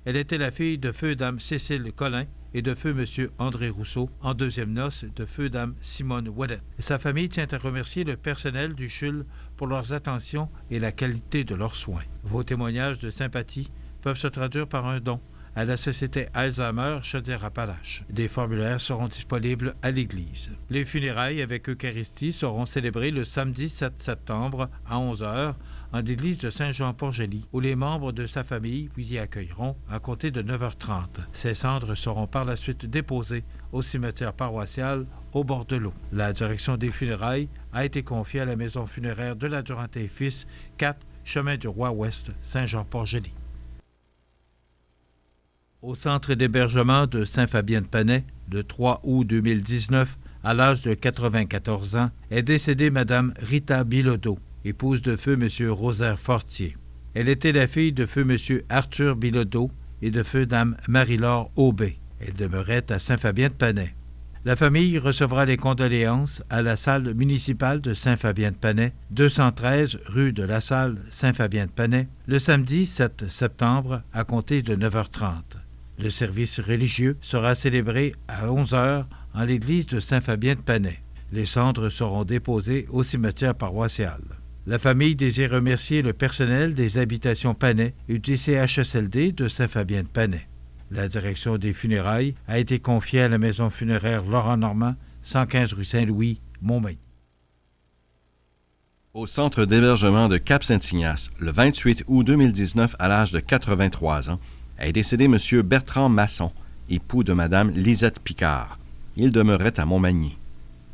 S1: elle était la fille de feu Dame Cécile Collin et de feu M. André Rousseau, en deuxième noce de feu Dame Simone Ouellet. Sa famille tient à remercier le personnel du CHUL pour leurs attentions et la qualité de leurs soins. Vos témoignages de sympathie peuvent se traduire par un don à la Société Alzheimer Chaudière-Appalaches. Des formulaires seront disponibles à l'Église. Les funérailles avec Eucharistie seront célébrées le samedi 7 septembre à 11h en l'église de Saint-Jean-Port-Joli, où les membres de sa famille vous y accueilleront à compter de 9h30. Ces cendres seront par la suite déposées au cimetière paroissial au bord de l'eau. La direction des funérailles a été confiée à la maison funéraire de la Duranté et Fils, 4 chemin du Roi-Ouest, Saint-Jean-Port-Joli. Au centre d'hébergement de Saint-Fabien-de-Panay, le 3 août 2019, à l'âge de 94 ans, est décédée Mme Rita Bilodeau, épouse de feu M. Rosaire Fortier. Elle était la fille de feu M. Arthur Bilodeau et de feu Dame Marie-Laure Aubé. Elle demeurait à Saint-Fabien-de-Panay. La famille recevra les condoléances à la salle municipale de Saint-Fabien-de-Panay, 213 rue de la Salle Saint-Fabien-de-Panay, le samedi 7 septembre à compter de 9h30. Le service religieux sera célébré à 11h en l'église de Saint-Fabien-de-Panay. Les cendres seront déposées au cimetière paroissial. La famille désire remercier le personnel des habitations Panay et du CHSLD de Saint-Fabien-de-Panay. La direction des funérailles a été confiée à la maison funéraire Laurent Normand, 115 rue Saint-Louis, Montmagny.
S7: Au centre d'hébergement de Cap-Saint-Ignace, le 28 août 2019, à l'âge de 83 ans, est décédé M. Bertrand Masson, époux de Mme Lisette Picard. Il demeurait à Montmagny.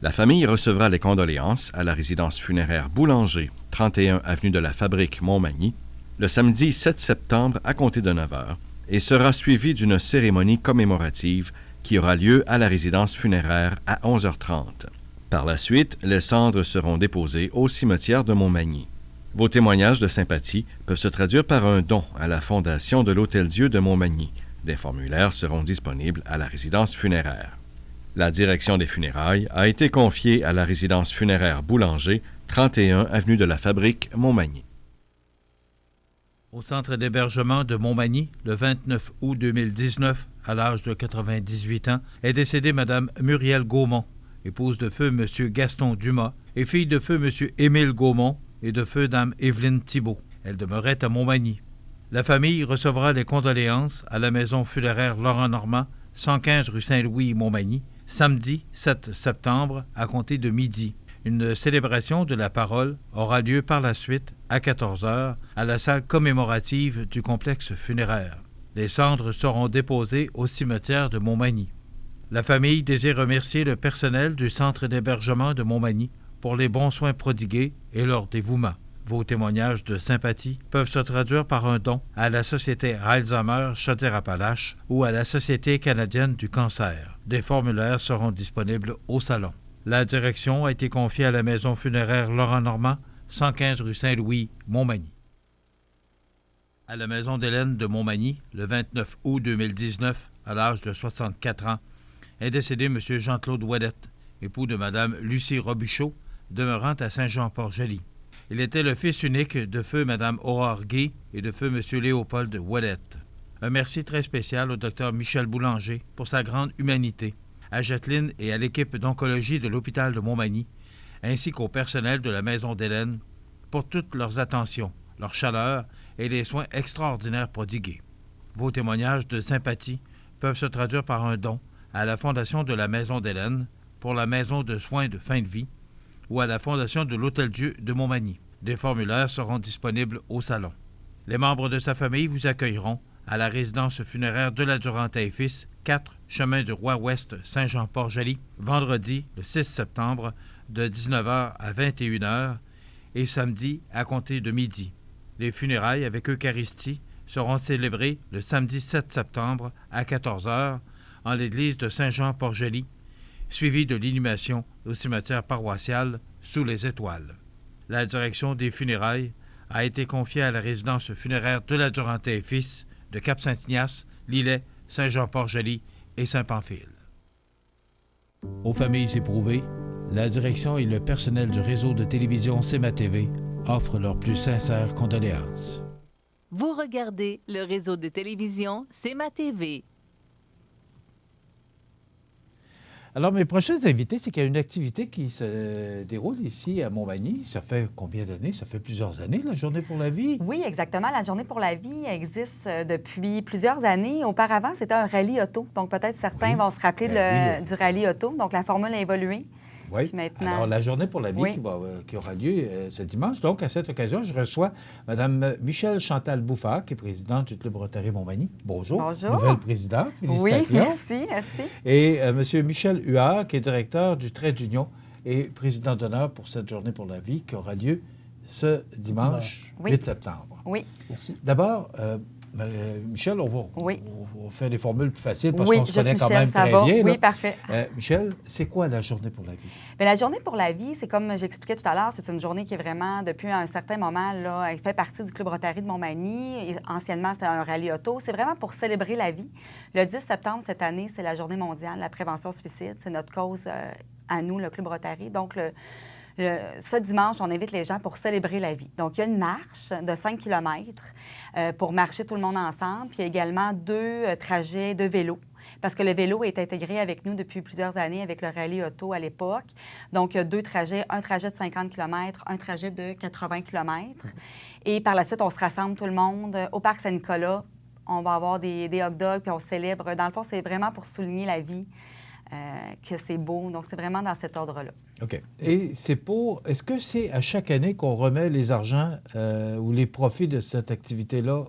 S7: La famille recevra les condoléances à la résidence funéraire Boulanger, 31 avenue de la Fabrique, Montmagny, le samedi 7 septembre à compter de 9h, et sera suivie d'une cérémonie commémorative qui aura lieu à la résidence funéraire à 11h30. Par la suite, les cendres seront déposées au cimetière de Montmagny. Vos témoignages de sympathie peuvent se traduire par un don à la Fondation de l'Hôtel-Dieu de Montmagny. Des formulaires seront disponibles à la résidence funéraire. La direction des funérailles a été confiée à la résidence funéraire Boulanger, 31 avenue de la Fabrique, Montmagny.
S8: Au centre d'hébergement de Montmagny, le 29 août 2019, à l'âge de 98 ans, est décédée Mme Muriel Gaumont, épouse de feu M. Gaston Dumas et fille de feu M. Émile Gaumont et de feu Dame Évelyne Thibault. Elle demeurait à Montmagny. La famille recevra les condoléances à la maison funéraire Laurent Normand, 115 rue Saint-Louis, Montmagny, samedi 7 septembre à compter de midi. Une célébration de la parole aura lieu par la suite à 14 h à la salle commémorative du complexe funéraire. Les cendres seront déposées au cimetière de Montmagny. La famille désire remercier le personnel du centre d'hébergement de Montmagny pour les bons soins prodigués et leur dévouement. Vos témoignages de sympathie peuvent se traduire par un don à la Société Alzheimer Chaudière-Appalaches ou à la Société canadienne du cancer. Des formulaires seront disponibles au salon. La direction a été confiée à la maison funéraire Laurent Normand, 115 rue Saint-Louis, Montmagny. À la maison d'Hélène de Montmagny, le 29 août 2019, à l'âge de 64 ans, est décédé M. Jean-Claude Ouellette, époux de Mme Lucie Robichaud, demeurant à Saint-Jean-Port-Joli. Il était le fils unique de feu Mme Aurore Guy et de feu M. Léopold Ouellette. Un merci très spécial au Dr Michel Boulanger pour sa grande humanité, à Jacqueline et à l'équipe d'oncologie de l'hôpital de Montmagny, ainsi qu'au personnel de la maison d'Hélène pour toutes leurs attentions, leur chaleur et les soins extraordinaires prodigués. Vos témoignages de sympathie peuvent se traduire par un don à la Fondation de la Maison d'Hélène pour la Maison de soins de fin de vie ou à la Fondation de l'Hôtel-Dieu de Montmagny. Des formulaires seront disponibles au salon. Les membres de sa famille vous accueilleront à la résidence funéraire de la Durantaye Fils, 4 chemin du Roi-Ouest, Saint-Jean-Port-Joli, vendredi, le 6 septembre, de 19h à 21h et samedi à compter de midi. Les funérailles avec Eucharistie seront célébrées le samedi 7 septembre à 14h en l'église de Saint-Jean-Port-Joli, suivi de l'inhumation au cimetière paroissial sous les étoiles. La direction des funérailles a été confiée à la résidence funéraire de la Durantaye Fils de Cap-Saint-Ignace, Lillet, Saint-Jean-Port-Joli et Saint-Pamphile.
S1: Aux familles éprouvées, la direction et le personnel du réseau de télévision CMA-TV offrent leurs plus sincères condoléances.
S2: Vous regardez le réseau de télévision CMA-TV.
S1: Alors, mes prochains invités, c'est qu'il y a une activité qui se déroule ici à Montmagny. Ça fait combien d'années? Ça fait plusieurs années, la Journée pour la vie?
S11: Oui, exactement. La Journée pour la vie existe depuis plusieurs années. Auparavant, c'était un rallye auto. Donc, peut-être certains vont se rappeler du rallye auto. Donc, la formule a évolué.
S1: Oui.
S11: Maintenant...
S1: Alors, la Journée pour la vie qui aura lieu ce dimanche. Donc, à cette occasion, je reçois Mme Michèle Chantal Bouffard, qui est présidente du Club Rotary Montmagny. Bonjour.
S11: Bonjour.
S1: Nouvelle présidente. Félicitations.
S11: Oui, merci.
S1: Et M. Michel Huard, qui est directeur du Trait d'Union et président d'honneur pour cette Journée pour la vie qui aura lieu ce dimanche 8 septembre.
S11: Oui.
S1: Merci. D'abord, Michel, on va faire des formules plus faciles parce qu'on se connaît quand même très bien.
S11: Oui, parfait.
S1: Michel, c'est quoi la Journée pour la vie?
S11: Bien, la Journée pour la vie, c'est comme j'expliquais tout à l'heure, c'est une journée qui est vraiment, depuis un certain moment, là, elle fait partie du Club Rotary de Montmagny. Et anciennement, c'était un rallye auto. C'est vraiment pour célébrer la vie. Le 10 septembre, cette année, c'est la Journée mondiale de la prévention suicide. C'est notre cause à nous, le Club Rotary. Donc, ce dimanche, on invite les gens pour célébrer la vie. Donc, il y a une marche de 5 km pour marcher tout le monde ensemble. Puis, il y a également 2 trajets de vélo. Parce que le vélo est intégré avec nous depuis plusieurs années avec le rallye auto à l'époque. Donc, il y a 2 trajets, un trajet de 50 km, un trajet de 80 km. Et par la suite, on se rassemble tout le monde au Parc Saint-Nicolas. On va avoir des hot dogs, puis on célèbre. Dans le fond, c'est vraiment pour souligner la vie. Que c'est beau. Donc, c'est vraiment dans cet ordre-là.
S1: OK. Et c'est pour... Est-ce que c'est à chaque année qu'on remet les argents ou les profits de cette activité-là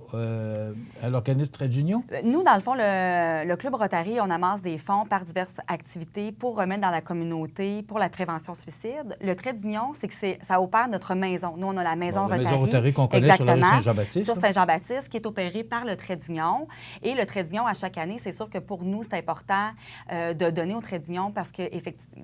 S1: à l'organisme Trait d'Union?
S11: Nous, dans le fond, le Club Rotary, on amasse des fonds par diverses activités pour remettre dans la communauté pour la prévention suicide. Le Trait d'Union, c'est que ça opère notre maison. Nous, on a la maison Rotary.
S1: La maison Rotary qu'on connaît sur la rue Saint-Jean-Baptiste.
S11: Sur Saint-Jean-Baptiste, qui est opérée par le Trait d'Union. Et le Trait d'Union, à chaque année, c'est sûr que pour nous, c'est important de donner au Trait d'Union parce qu'ils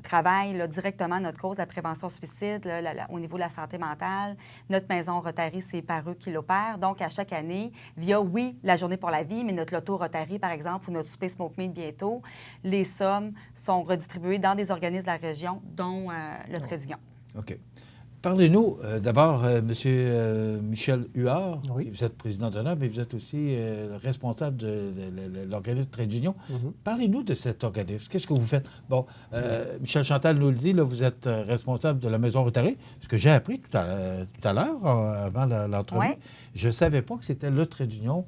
S11: travaillent là, directement notre cause, la prévention suicide, au niveau de la santé mentale. Notre maison Rotary, c'est par eux qui l'opèrent. Donc, à chaque année, via, la Journée pour la vie, mais notre loto Rotary, par exemple, ou notre souper Smoke Meat bientôt, les sommes sont redistribuées dans des organismes de la région, dont le Trait d'Union.
S1: OK. Parlez-nous d'abord, M. Michel Huard,
S12: Oui.
S1: vous êtes président d'honneur, mais vous êtes aussi responsable de l'organisme Trade Union. Parlez-nous de cet organisme. Qu'est-ce que vous faites? Bon, Michel Chantal nous le dit, là, vous êtes responsable de la Maison Rotary, ce que j'ai appris tout à l'heure, avant l'entrevue.
S11: Ouais.
S1: Je ne savais pas que c'était le Trade Union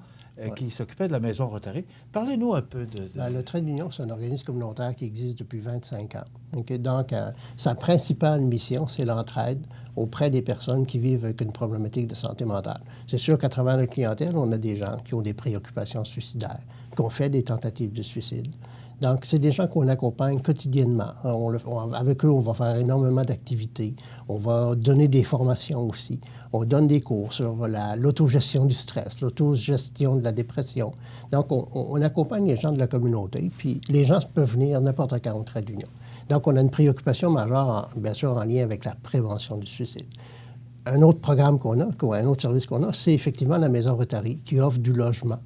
S1: qui s'occupait de la Maison Rotary. Parlez-nous un peu de...
S12: Le Trade Union, c'est un organisme communautaire qui existe depuis 25 ans. Donc, sa principale mission, c'est l'entraide auprès des personnes qui vivent avec une problématique de santé mentale. C'est sûr qu'à travers notre clientèle, on a des gens qui ont des préoccupations suicidaires, qui ont fait des tentatives de suicide. Donc, c'est des gens qu'on accompagne quotidiennement. Avec eux, on va faire énormément d'activités. On va donner des formations aussi. On donne des cours sur l'autogestion du stress, l'autogestion de la dépression. Donc, on accompagne les gens de la communauté, puis les gens peuvent venir n'importe quand au Trade Union. Donc, on a une préoccupation majeure, bien sûr, en lien avec la prévention du suicide. Un autre programme qu'on a, un autre service qu'on a, c'est effectivement la Maison Rotary qui offre du logement.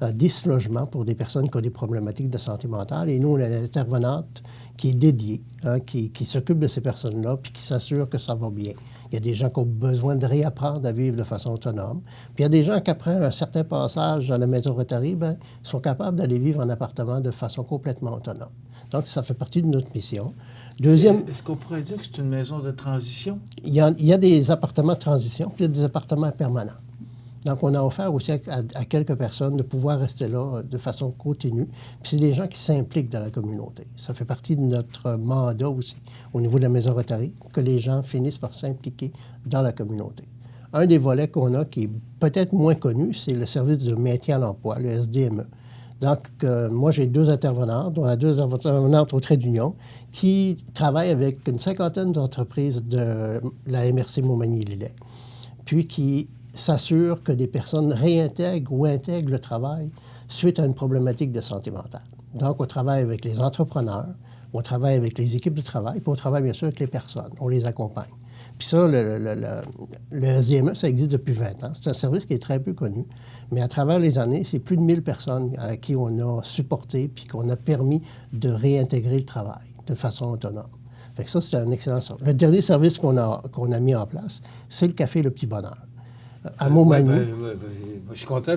S12: 10 logements pour des personnes qui ont des problématiques de santé mentale. Et nous, on a une intervenante qui est dédiée, qui s'occupe de ces personnes-là, puis qui s'assure que ça va bien. Il y a des gens qui ont besoin de réapprendre à vivre de façon autonome. Puis il y a des gens qui, après un certain passage à la Maison Rotary, sont capables d'aller vivre en appartement de façon complètement autonome. Donc, ça fait partie de notre mission. Deuxième...
S1: Est-ce qu'on pourrait dire que c'est une maison de transition?
S12: Il y a des appartements de transition, puis il y a des appartements permanents. Donc, on a offert aussi à quelques personnes de pouvoir rester là de façon continue. Puis c'est des gens qui s'impliquent dans la communauté. Ça fait partie de notre mandat aussi, au niveau de la Maison Rotary, que les gens finissent par s'impliquer dans la communauté. Un des volets qu'on a qui est peut-être moins connu, c'est le service de maintien à l'emploi, le SDME. Donc, moi, j'ai 2 intervenants, dont la 2 intervenantes au Trade Union, qui travaillent avec une 50aine d'entreprises de la MRC Montmagny-Lillet, puis qui s'assure que des personnes réintègrent ou intègrent le travail suite à une problématique de santé mentale. Donc, on travaille avec les entrepreneurs, on travaille avec les équipes de travail, puis on travaille bien sûr avec les personnes. On les accompagne. Puis ça, le SDME, ça existe depuis 20 ans. C'est un service qui est très peu connu, mais à travers les années, c'est plus de 1000 personnes à qui on a supporté puis qu'on a permis de réintégrer le travail de façon autonome. Fait que ça, c'est un excellent service. Le dernier service qu'on a mis en place, c'est le Café Le Petit Bonheur. À Montmagny.
S1: Je suis content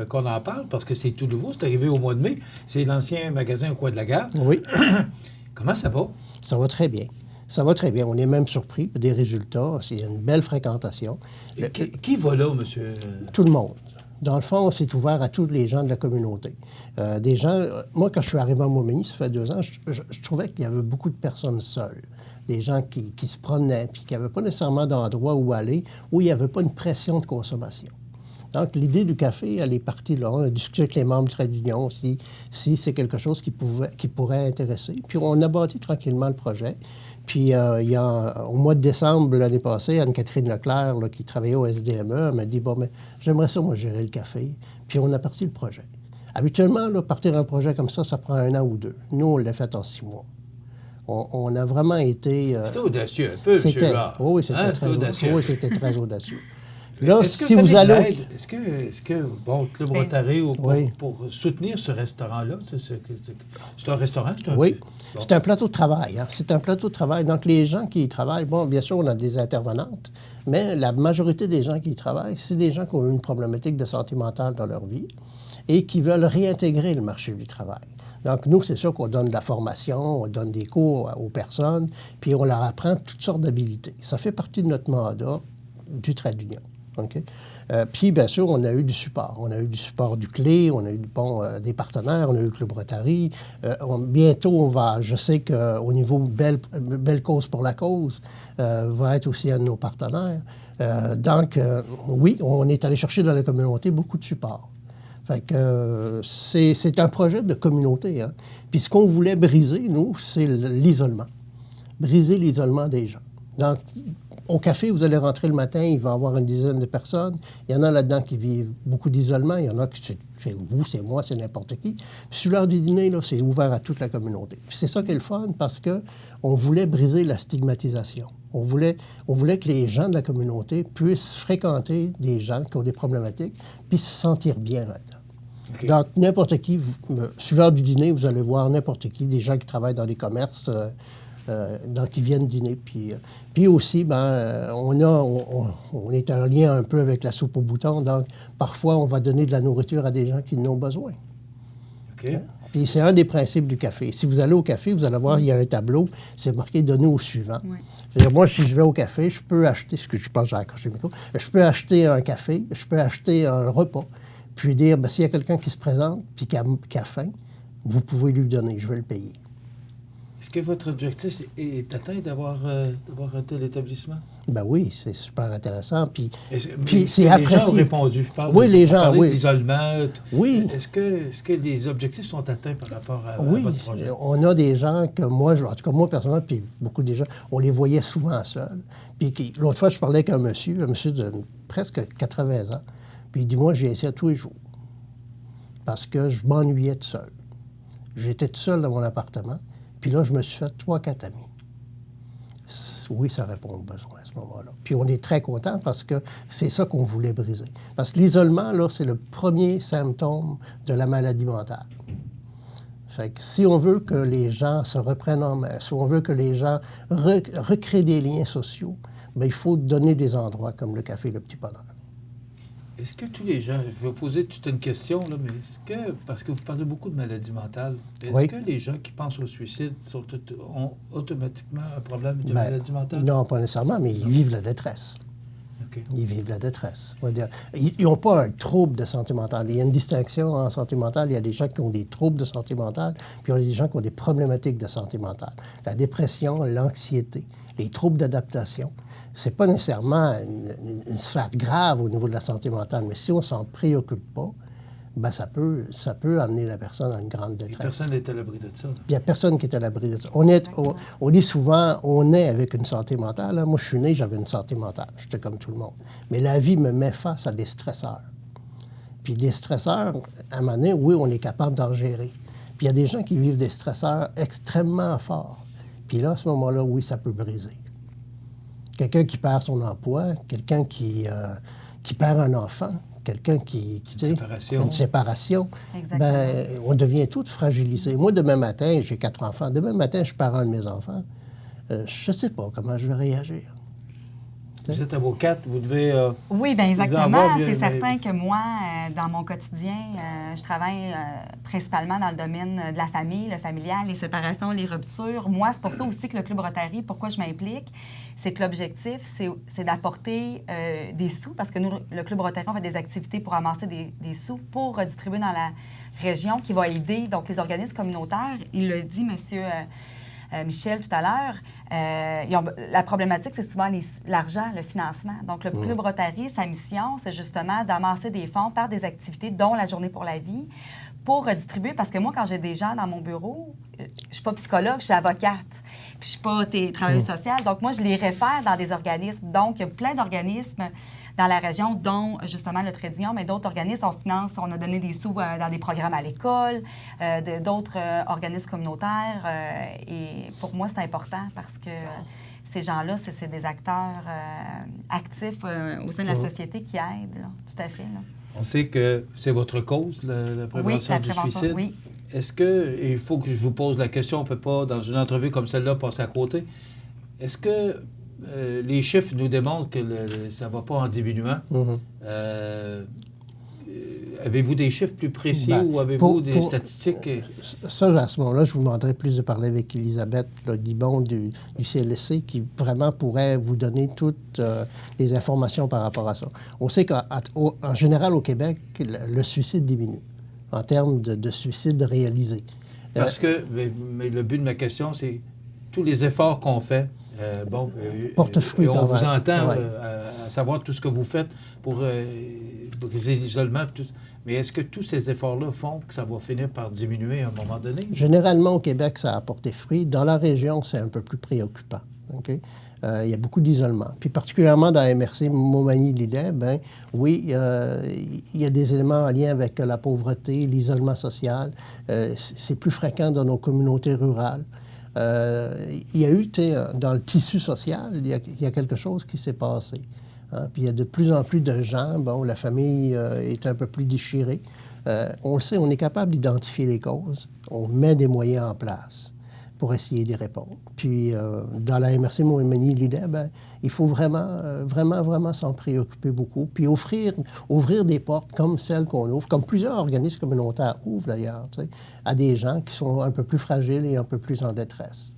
S1: qu'on en parle parce que c'est tout nouveau. C'est arrivé au mois de mai. C'est l'ancien magasin au coin de la gare.
S12: Oui.
S1: Comment ça va?
S12: Ça va très bien. Ça va très bien. On est même surpris des résultats. C'est une belle fréquentation.
S1: Qui va là, monsieur?
S12: Tout le monde. Dans le fond, c'est ouvert à tous les gens de la communauté. Des gens... moi, quand je suis arrivé à Montmagny, ça fait 2 ans, je trouvais qu'il y avait beaucoup de personnes seules. Des gens qui se promenaient puis qui n'avaient pas nécessairement d'endroit où aller, où il n'y avait pas une pression de consommation. Donc, l'idée du café, elle est partie là. On a discuté avec les membres du Trade Union si c'est quelque chose qui pourrait intéresser. Puis, on a bâti tranquillement le projet. Puis, au mois de décembre l'année passée, Anne-Catherine Leclerc, là, qui travaillait au SDME, m'a dit « Bon, mais j'aimerais ça, moi, gérer le café. » Puis, on a parti le projet. Habituellement, là, partir un projet comme ça prend 1 an ou 2. Nous, on l'a fait en 6 mois. On a vraiment été...
S1: C'était audacieux un peu, M. Huard.
S12: Oui, c'était très audacieux. Oui, c'était très audacieux. Là,
S1: si vous allez... Est-ce que bon, Club Rotary, pour soutenir ce restaurant-là, c'est un restaurant?
S12: Oui, c'est un plateau de travail. Hein. C'est un plateau de travail. Donc, les gens qui y travaillent, bon, bien sûr, on a des intervenantes, mais la majorité des gens qui y travaillent, c'est des gens qui ont eu une problématique de santé mentale dans leur vie et qui veulent réintégrer le marché du travail. Donc, nous, c'est sûr qu'on donne de la formation, on donne des cours aux personnes, puis on leur apprend toutes sortes d'habilités. Ça fait partie de notre mandat du Trade Union. Okay? Puis, bien sûr, on a eu du support. On a eu du support du CLE, on a eu des partenaires, on a eu Club Rotary. Bientôt, je sais qu'au niveau Belle Cause pour la cause, va être aussi un de nos partenaires. Donc, oui, on est allé chercher dans la communauté beaucoup de support. Fait que c'est un projet de communauté. Hein? Puis ce qu'on voulait briser, nous, c'est l'isolement. Briser l'isolement des gens. Donc, au café, vous allez rentrer le matin, il va y avoir une dizaine de personnes. Il y en a là-dedans qui vivent beaucoup d'isolement. Il y en a qui, c'est vous, c'est moi, c'est n'importe qui. Puis sur l'heure du dîner, là, c'est ouvert à toute la communauté. Puis c'est ça qui est le fun parce qu'on voulait briser la stigmatisation. On voulait que les gens de la communauté puissent fréquenter des gens qui ont des problématiques puis se sentir bien là-dedans. Okay. Donc, n'importe qui, sur l'heure du dîner, vous allez voir n'importe qui, des gens qui travaillent dans des commerces, Donc, ils viennent dîner. Puis aussi, on est en lien un peu avec la soupe au bouton. Donc, parfois, on va donner de la nourriture à des gens qui en ont besoin.
S1: OK.
S12: Puis c'est un des principes du café. Si vous allez au café, vous allez voir, il y a un tableau, c'est marqué « Donner au suivant ». Moi, si je vais au café, je peux acheter, ce que je pense, j'ai accroché le micro, je peux acheter un café, je peux acheter un repas, puis dire, s'il y a quelqu'un qui se présente puis qui a faim, vous pouvez lui donner, je vais le payer.
S1: Est-ce que votre objectif est atteint d'avoir un tel établissement?
S12: Ben oui, c'est super intéressant. Puis
S1: c'est apprécié. Les gens ont répondu.
S12: Les gens, oui.
S1: D'isolement.
S12: Oui.
S1: Est-ce que les objectifs sont atteints par rapport à votre projet?
S12: Oui, on a des gens que moi, en tout cas moi personnellement, puis beaucoup des gens, on les voyait souvent seuls. Puis l'autre fois, je parlais avec un monsieur de presque 80 ans, puis il dit, moi, j'ai essayé tous les jours parce que je m'ennuyais tout seul. J'étais tout seul dans mon appartement. Puis là, je me suis fait 3-4 amis. Oui, ça répond aux besoins à ce moment-là. Puis on est très content parce que c'est ça qu'on voulait briser. Parce que l'isolement, là, c'est le premier symptôme de la maladie mentale. Fait que si on veut que les gens se reprennent en main, si on veut que les gens recréent des liens sociaux, bien, il faut donner des endroits comme le Café Le Petit Bonheur.
S1: Est-ce que tous les gens, je vais vous poser toute une question, là, mais est-ce que, parce que vous parlez beaucoup de maladies mentales, est-ce que les gens qui pensent au suicide ont automatiquement un problème de maladie mentale?
S12: Non, pas nécessairement, mais ils vivent la détresse.
S1: Okay.
S12: Ils vivent la détresse. Ils n'ont pas un trouble de santé mentale. Il y a une distinction en santé mentale. Il y a des gens qui ont des troubles de santé mentale, puis il y a des gens qui ont des problématiques de santé mentale. La dépression, l'anxiété, les troubles d'adaptation, c'est pas nécessairement une sphère grave au niveau de la santé mentale, mais si on s'en préoccupe pas, ben ça peut amener la personne à une grande détresse.
S1: Personne n'est à l'abri de ça.
S12: Il n'y a personne qui est à l'abri de ça. On dit souvent, on est avec une santé mentale. Moi, je suis né, j'avais une santé mentale. J'étais comme tout le monde. Mais la vie me met face à des stresseurs. Puis des stresseurs, à un moment donné, oui, on est capable d'en gérer. Puis il y a des gens qui vivent des stresseurs extrêmement forts. Puis là, à ce moment-là, oui, ça peut briser. Quelqu'un qui perd son emploi, quelqu'un qui perd un enfant, quelqu'un une séparation, ben, on devient tous fragilisés. Moi, demain matin, j'ai 4 enfants. Demain matin, je perds un de mes enfants. Je ne sais pas comment je vais réagir.
S1: Vous êtes avocate, vous devez...
S11: Oui, bien exactement. C'est certain que moi, dans mon quotidien, je travaille principalement dans le domaine de la famille, le familial, les séparations, les ruptures. Moi, c'est pour ça aussi que le Club Rotary, pourquoi je m'implique, c'est que l'objectif, c'est d'apporter des sous, parce que nous, le Club Rotary, on fait des activités pour amasser des sous pour redistribuer dans la région qui va aider donc les organismes communautaires. Il l'a dit, monsieur... Michel, tout à l'heure, la problématique, c'est souvent l'argent, le financement. Donc, le Club Rotary, sa mission, c'est justement d'amasser des fonds par des activités, dont la Journée pour la vie, pour redistribuer. Parce que moi, quand j'ai des gens dans mon bureau, je ne suis pas psychologue, je suis avocate. Puis je ne suis pas travailleuse sociale. Donc, moi, je les réfère dans des organismes. Donc, il y a plein d'organismes dans la région, dont justement le Trédillon, mais d'autres organismes, on a donné des sous dans des programmes à l'école, d'autres organismes communautaires. Et pour moi, c'est important parce que ces gens-là, c'est des acteurs actifs au sein de la société qui aident, là, tout à fait. Là.
S1: On sait que c'est votre cause, la prévention du suicide. Oui. Est-ce que, et il faut que je vous pose la question, on ne peut pas, dans une entrevue comme celle-là, passer à côté, est-ce que les chiffres nous démontrent que ça ne va pas en diminuant? Avez-vous des chiffres plus précis ou avez-vous des statistiques?
S12: Ça, à ce moment-là, je vous demanderais plus de parler avec Elisabeth Guibon du CLSC qui vraiment pourrait vous donner toutes les informations par rapport à ça. On sait qu'en général, au Québec, le suicide diminue en termes de suicide réalisé.
S1: Parce que, mais le but de ma question, c'est tous les efforts qu'on fait.
S12: Porte fruit.
S1: On vous entend à savoir tout ce que vous faites pour briser l'isolement. Mais est-ce que tous ces efforts-là font que ça va finir par diminuer à un moment donné?
S12: Généralement, au Québec, ça a porté fruit. Dans la région, c'est un peu plus préoccupant. Okay? Il y a beaucoup d'isolement. Puis particulièrement dans MRC Montmagny-Lillet, ben oui, il y a des éléments en lien avec la pauvreté, l'isolement social. C'est plus fréquent dans nos communautés rurales. Il y a eu, dans le tissu social, il y a quelque chose qui s'est passé. Hein? Puis il y a de plus en plus de gens, la famille est un peu plus déchirée. On le sait, on est capable d'identifier les causes. On met des moyens en place. pour essayer d'y répondre. Puis, dans la MRC Montmagny, l'idée, il faut vraiment s'en préoccuper beaucoup, puis ouvrir des portes comme celles qu'on ouvre, comme plusieurs organismes communautaires ouvrent d'ailleurs, à des gens qui sont un peu plus fragiles et un peu plus en détresse.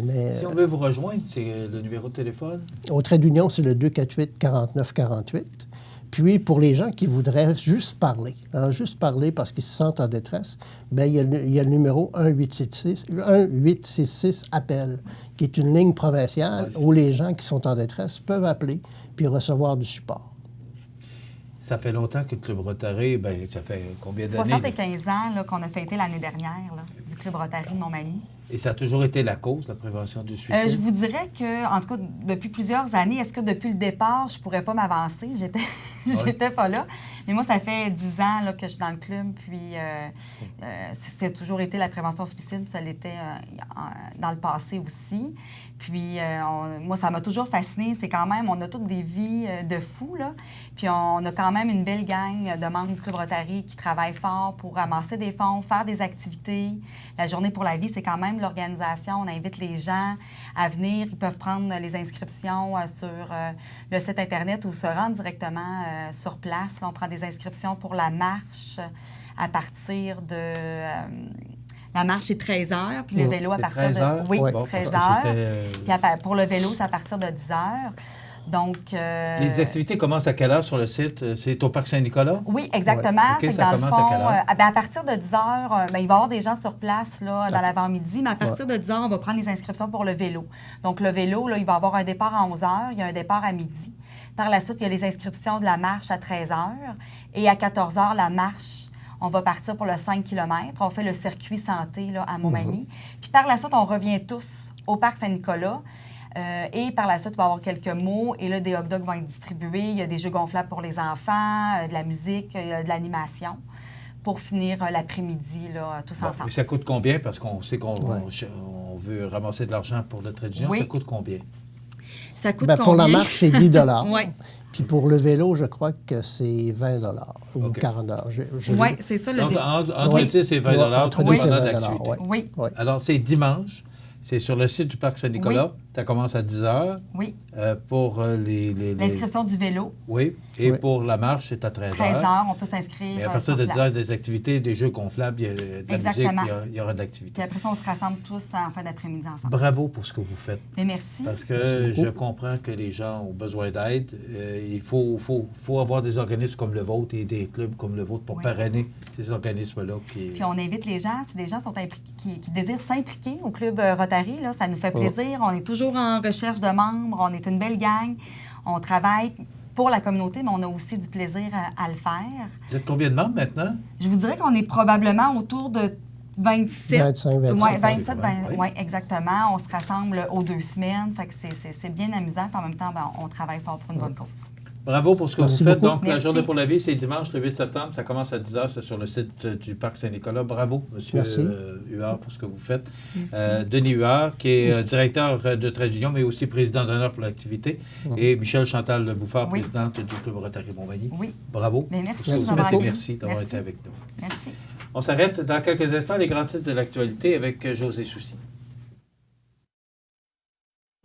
S12: Mais,
S1: si on veut vous rejoindre, c'est le numéro de téléphone?
S12: Au trait d'union, c'est le 248-4948. Puis, pour les gens qui voudraient juste parler parce qu'ils se sentent en détresse, bien, il y a le numéro 1866-APPEL, qui est une ligne provinciale où les gens qui sont en détresse peuvent appeler puis recevoir du support.
S1: Ça fait longtemps que le Club Rotary, bien, ça fait combien d'années?
S11: 75 ans là, qu'on a fêté l'année dernière là, du Club Rotary de Montmagny.
S1: Et ça a toujours été la cause, la prévention du suicide?
S11: Je vous dirais que, en tout cas, depuis plusieurs années, est-ce que depuis le départ, je pourrais pas m'avancer? J'étais pas là. Mais moi, ça fait 10 ans là, que je suis dans le club, puis ça a toujours été la prévention du suicide, puis ça l'était dans le passé aussi. Puis moi, ça m'a toujours fascinée. C'est quand même, on a toutes des vies de fous, là. Puis on a quand même une belle gang de membres du Club Rotary qui travaillent fort pour ramasser des fonds, faire des activités. La Journée pour la vie, c'est quand même l'organisation. On invite les gens à venir. Ils peuvent prendre les inscriptions sur le site Internet ou se rendre directement sur place. Là, on prend des inscriptions pour la marche à partir de... la marche est 13 h, puis le vélo à partir
S1: 13 heures?
S11: de... Oui,
S1: bon,
S11: 13 h. Puis pour le vélo, c'est à partir de 10 h. Donc...
S1: Les activités commencent à quelle heure sur le site? C'est au Parc Saint-Nicolas?
S11: Oui, exactement.
S1: Ouais. OK, ça commence à quelle heure?
S11: À partir de 10 h, il va y avoir des gens sur place là, dans l'avant-midi, mais à partir de 10 h, on va prendre les inscriptions pour le vélo. Donc, le vélo, là, il va y avoir un départ à 11 h, il y a un départ à midi. Par la suite, il y a les inscriptions de la marche à 13 h. Et à 14 h, la marche, on va partir pour le 5 km. On fait le circuit santé là, à Montmagny. Puis par la suite, on revient tous au Parc Saint-Nicolas. Et par la suite, il va y avoir quelques mots. Et là, des hot dogs vont être distribués. Il y a des jeux gonflables pour les enfants, de la musique, de l'animation, pour finir l'après-midi, là, tous ensemble.
S1: Et ça coûte combien? Parce qu'on sait qu'on veut ramasser de l'argent pour notre région. Oui. Ça coûte combien?
S11: Ça coûte combien?
S12: Pour la marche, c'est 10 $.
S11: Oui.
S12: Puis pour le vélo, je crois que c'est 20 $ ou 40 $.
S11: Oui, c'est ça.
S1: Entre 10 et 20 $
S12: entre 10 et 20
S1: d'activité.
S11: Oui.
S1: Alors, c'est dimanche. C'est sur le site du Parc Saint-Nicolas. Oui. Ça commence à 10 h.
S11: Oui.
S1: Pour
S11: l'inscription du vélo.
S1: Oui. Et pour la marche, c'est à 13 h.
S11: 13 h, on peut s'inscrire.
S1: Et à partir de 10 h, des activités, des jeux gonflables, il y a de la musique, il y aura de l'activité.
S11: Puis après ça, on se rassemble tous en fin d'après-midi ensemble.
S1: Bravo pour ce que vous faites.
S11: Et merci.
S1: Parce que je comprends que les gens ont besoin d'aide. Il faut avoir des organismes comme le vôtre et des clubs comme le vôtre pour parrainer ces organismes-là.
S11: Puis on invite les gens, si des gens sont qui désirent s'impliquer au Club Rotary, là, ça nous fait plaisir. On est toujours en recherche de membres. On est une belle gang. On travaille pour la communauté, mais on a aussi du plaisir à le faire.
S1: Vous êtes combien de membres maintenant?
S11: Je vous dirais qu'on est probablement autour de 27.
S12: 25, 27.
S11: Oui, 27, oui, exactement. On se rassemble aux 2 semaines. Fait que c'est bien amusant. Puis en même temps, on travaille fort pour une bonne cause.
S1: Bravo pour ce que vous faites.
S12: Beaucoup.
S1: Donc, la Journée pour la vie, c'est dimanche, le 8 septembre. Ça commence à 10 h. C'est sur le site du Parc Saint-Nicolas. Bravo, M. Huard, pour ce que vous faites. Denis Huard, qui est directeur de Trait d'Union, mais aussi président d'honneur pour l'activité. Et Michel Chantal Bouffard, présidente du Club Rotary Montmagny.
S11: Oui.
S1: Bravo.
S11: Mais merci
S1: d'avoir été avec nous.
S11: Merci.
S1: On s'arrête dans quelques instants, les grands titres de l'actualité avec José Soucy.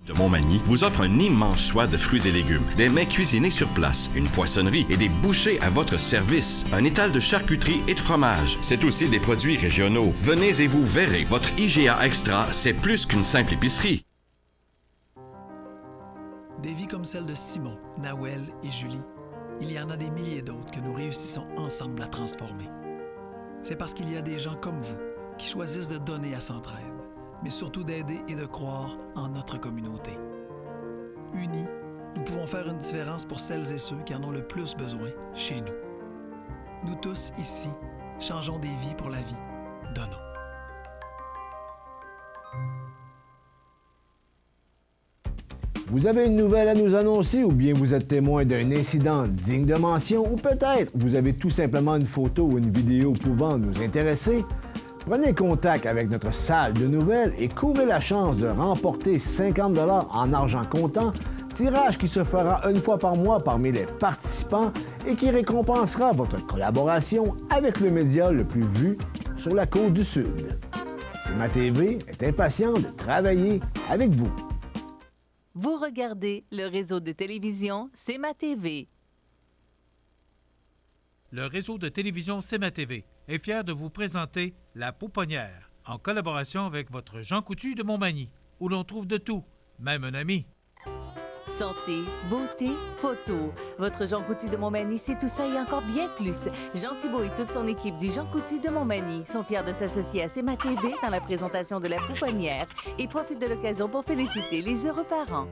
S7: De Montmagny vous offre un immense choix de fruits et légumes, des mets cuisinés sur place, une poissonnerie et des bouchers à votre service, un étal de charcuterie et de fromage. C'est aussi des produits régionaux. Venez et vous verrez, votre IGA Extra, c'est plus qu'une simple épicerie.
S4: Des vies comme celle de Simon, Nawel et Julie, il y en a des milliers d'autres que nous réussissons ensemble à transformer. C'est parce qu'il y a des gens comme vous qui choisissent de donner à Centraide, mais surtout d'aider et de croire en notre communauté. Unis, nous pouvons faire une différence pour celles et ceux qui en ont le plus besoin chez nous. Nous tous, ici, changeons des vies pour la vie. Donnons.
S13: Vous avez une nouvelle à nous annoncer ou bien vous êtes témoin d'un incident digne de mention ou peut-être vous avez tout simplement une photo ou une vidéo pouvant nous intéresser? Prenez contact avec notre salle de nouvelles et courez la chance de remporter 50 $ en argent comptant, tirage qui se fera une fois par mois parmi les participants et qui récompensera votre collaboration avec le média le plus vu sur la Côte-du-Sud. CMA-TV est impatient de travailler avec vous.
S2: Vous regardez le réseau de télévision CMA-TV.
S8: Le réseau de télévision CMA-TV est fier de vous présenter La Pouponnière, en collaboration avec votre Jean Coutu de Montmagny, où l'on trouve de tout, même un ami.
S2: Santé, beauté, photo. Votre Jean Coutu de Montmagny, c'est tout ça et encore bien plus. Jean Thibault et toute son équipe du Jean Coutu de Montmagny sont fiers de s'associer à CMA-TV dans la présentation de La Pouponnière et profitent de l'occasion pour féliciter les heureux parents.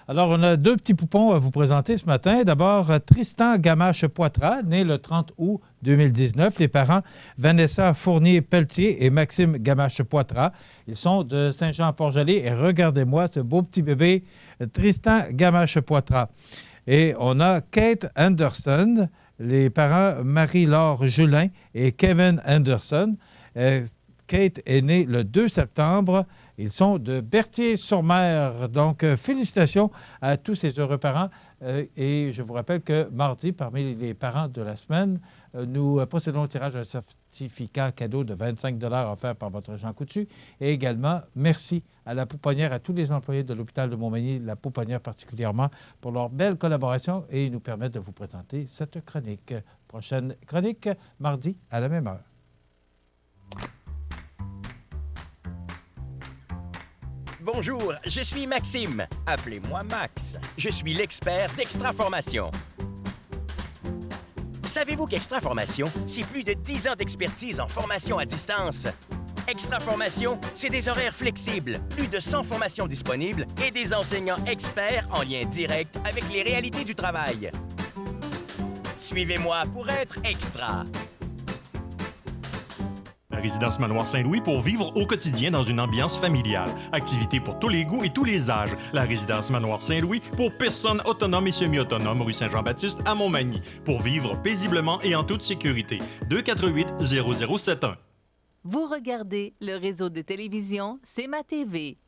S1: Alors, on a deux petits poupons à vous présenter ce matin. D'abord, Tristan Gamache-Poitras, né le 30 août 2019. Les parents, Vanessa Fournier-Pelletier et Maxime Gamache-Poitras. Ils sont de Saint-Jean-Port-Joli. Et regardez-moi ce beau petit bébé, Tristan Gamache-Poitras. Et on a Kate Anderson, les parents Marie-Laure Julin et Kevin Anderson. Kate est née le 2 septembre. Ils sont de Berthier-sur-Mer. Donc, félicitations à tous ces heureux parents. Et je vous rappelle que mardi, parmi les parents de la semaine, nous procédons au tirage d'un certificat cadeau de 25 $ offert par votre Jean Coutu. Et également, merci à La Pouponnière, à tous les employés de l'hôpital de Montmagny, La Pouponnière particulièrement, pour leur belle collaboration et nous permettent de vous présenter cette chronique. Prochaine chronique, mardi à la même heure.
S10: Bonjour, je suis Maxime. Appelez-moi Max. Je suis l'expert d'Extraformation. Savez-vous qu'Extraformation, c'est plus de 10 ans d'expertise en formation à distance? Extraformation, c'est des horaires flexibles, plus de 100 formations disponibles et des enseignants experts en lien direct avec les réalités du travail. Suivez-moi pour être extra.
S6: La résidence Manoir Saint-Louis pour vivre au quotidien dans une ambiance familiale. Activités pour tous les goûts et tous les âges. La résidence Manoir Saint-Louis pour personnes autonomes et semi-autonomes, rue Saint-Jean-Baptiste à Montmagny. Pour vivre paisiblement et en toute sécurité. 248-0071.
S2: Vous regardez le réseau de télévision CMA-TV.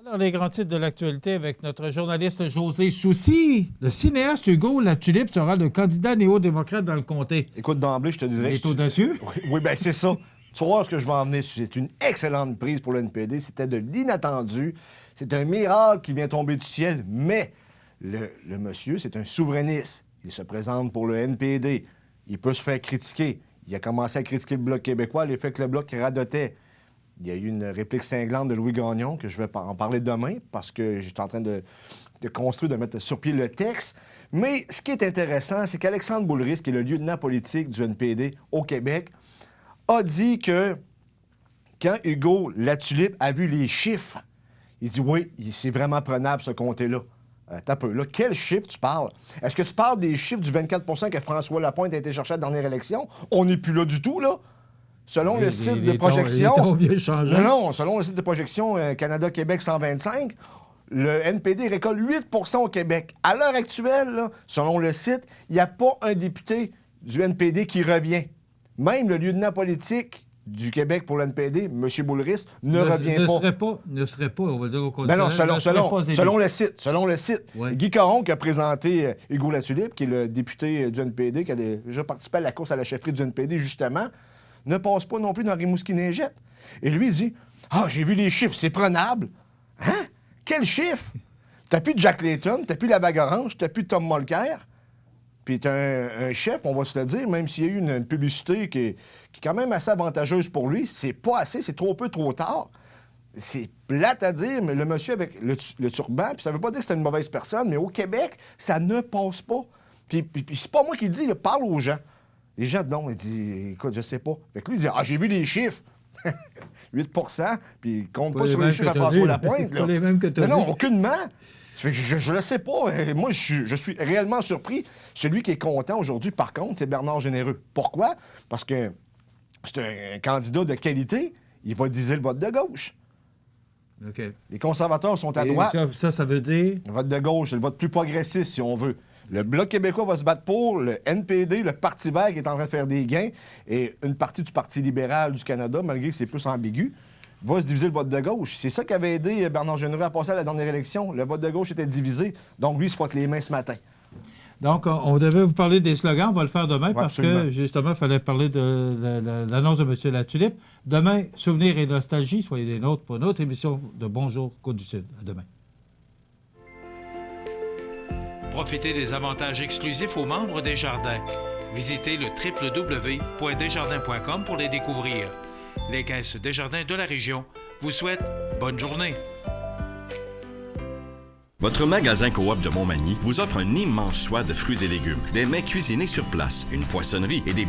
S1: Alors, les grands titres de l'actualité avec notre journaliste José Soucy. Le cinéaste Hugo Latulippe sera le candidat néo-démocrate dans le comté.
S14: Écoute, d'emblée, je te dirais...
S1: Il est audacieux?
S14: Oui, bien, c'est ça. Tu vas voir ce que je vais en venir. C'est une excellente prise pour le NPD. C'était de l'inattendu. C'est un miracle qui vient tomber du ciel. Mais le monsieur, c'est un souverainiste. Il se présente pour le NPD. Il peut se faire critiquer. Il a commencé à critiquer le Bloc québécois, l'effet que le Bloc radotait. Il y a eu une réplique cinglante de Louis Gagnon, que je vais en parler demain, parce que j'étais en train de construire, de mettre sur pied le texte. Mais ce qui est intéressant, c'est qu'Alexandre Boulris, qui est le lieutenant politique du NPD au Québec, a dit que quand Hugo Latulippe a vu les chiffres, il dit « Oui, c'est vraiment prenable, ce comté-là. » T'as peu. Là, quel chiffre tu parles? Est-ce que tu parles des chiffres du 24 % que François Lapointe a été chercher à la dernière élection? On n'est plus là du tout, là. Selon le site de projection... Non, selon le site de projection Canada-Québec 125, le NPD récolte 8 % au Québec. À l'heure actuelle, là, selon le site, il n'y a pas un député du NPD qui revient. Même le lieutenant politique du Québec pour le NPD, M. Boulris, ne revient pas.
S1: Ne serait pas, on va dire au contraire.
S14: Ben non, selon le site. Ouais. Guy Caron, qui a présenté Hugo Latulippe, qui est le député du NPD, qui a déjà participé à la course à la chefferie du NPD, justement, ne passe pas non plus dans Rimouski-Neigette. Et lui, il dit « Ah, j'ai vu les chiffres, c'est prenable. » Hein? Quel chiffre? T'as plus de Jack Layton, t'as plus la bague orange, t'as plus de Tom Mulcair. Puis t'as un chef, on va se le dire, même s'il y a eu une publicité qui est quand même assez avantageuse pour lui, c'est pas assez, c'est trop peu, trop tard. C'est plate à dire, mais le monsieur avec le turban, puis ça veut pas dire que c'est une mauvaise personne, mais au Québec, ça ne passe pas. Puis c'est pas moi qui le dis, il parle aux gens. Les gens, non, il dit, écoute, je sais pas. Fait que lui, il dit, ah, j'ai vu les chiffres. 8 %, puis il compte pas sur les chiffres à François Lapointe.
S1: Pas les mêmes que tu as
S14: non, aucunement. Fait que je le sais pas. Moi, je suis réellement surpris. Celui qui est content aujourd'hui, par contre, c'est Bernard Généreux. Pourquoi? Parce que c'est un candidat de qualité. Il va diviser le vote de gauche.
S1: OK.
S14: Les conservateurs sont à droite.
S1: Ça veut dire?
S14: Le vote de gauche, c'est le vote plus progressiste, si on veut. Le Bloc québécois va se battre pour, le NPD, le Parti vert qui est en train de faire des gains, et une partie du Parti libéral du Canada, malgré que c'est plus ambigu, va se diviser le vote de gauche. C'est ça qui avait aidé Bernard Généreux à passer à la dernière élection. Le vote de gauche était divisé, donc lui, il se frotte les mains ce matin.
S1: Donc, on devait vous parler des slogans. On va le faire demain parce
S14: absolument.
S1: que, justement, il fallait parler de l'annonce de M. Latulippe. Demain, souvenirs et nostalgie. Soyez des nôtres pour une autre émission de Bonjour Côte-du-Sud. À demain. Profitez des avantages exclusifs aux membres des Jardins. Visitez le www.desjardins.com pour les découvrir. Les caisses Desjardins de la région vous souhaitent bonne journée.
S7: Votre magasin Coop de Montmagny vous offre un immense choix de fruits et légumes, des mets cuisinés sur place, une poissonnerie et des...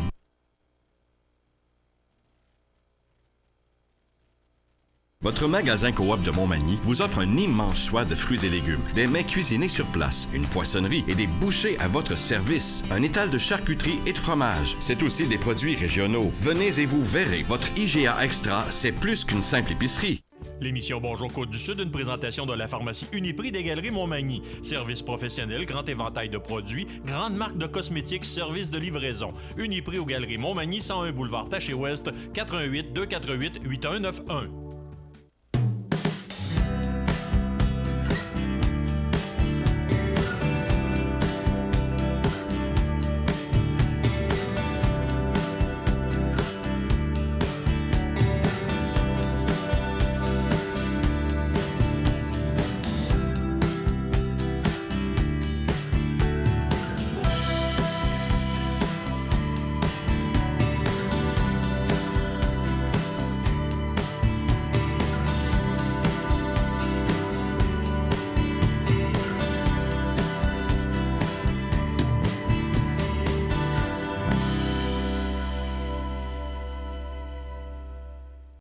S7: Votre magasin Coop de Montmagny vous offre un immense choix de fruits et légumes, des mets cuisinés sur place, une poissonnerie et des bouchers à votre service, un étal de charcuterie et de fromage. C'est aussi des produits régionaux. Venez et vous verrez, votre IGA Extra, c'est plus qu'une simple épicerie.
S6: L'émission Bonjour Côte-du-Sud, une présentation de la pharmacie Uniprix des Galeries Montmagny. Service professionnel, grand éventail de produits, grande marque de cosmétiques, service de livraison. Uniprix aux Galeries Montmagny, 101 boulevard Taché-Ouest, 88 248 8191.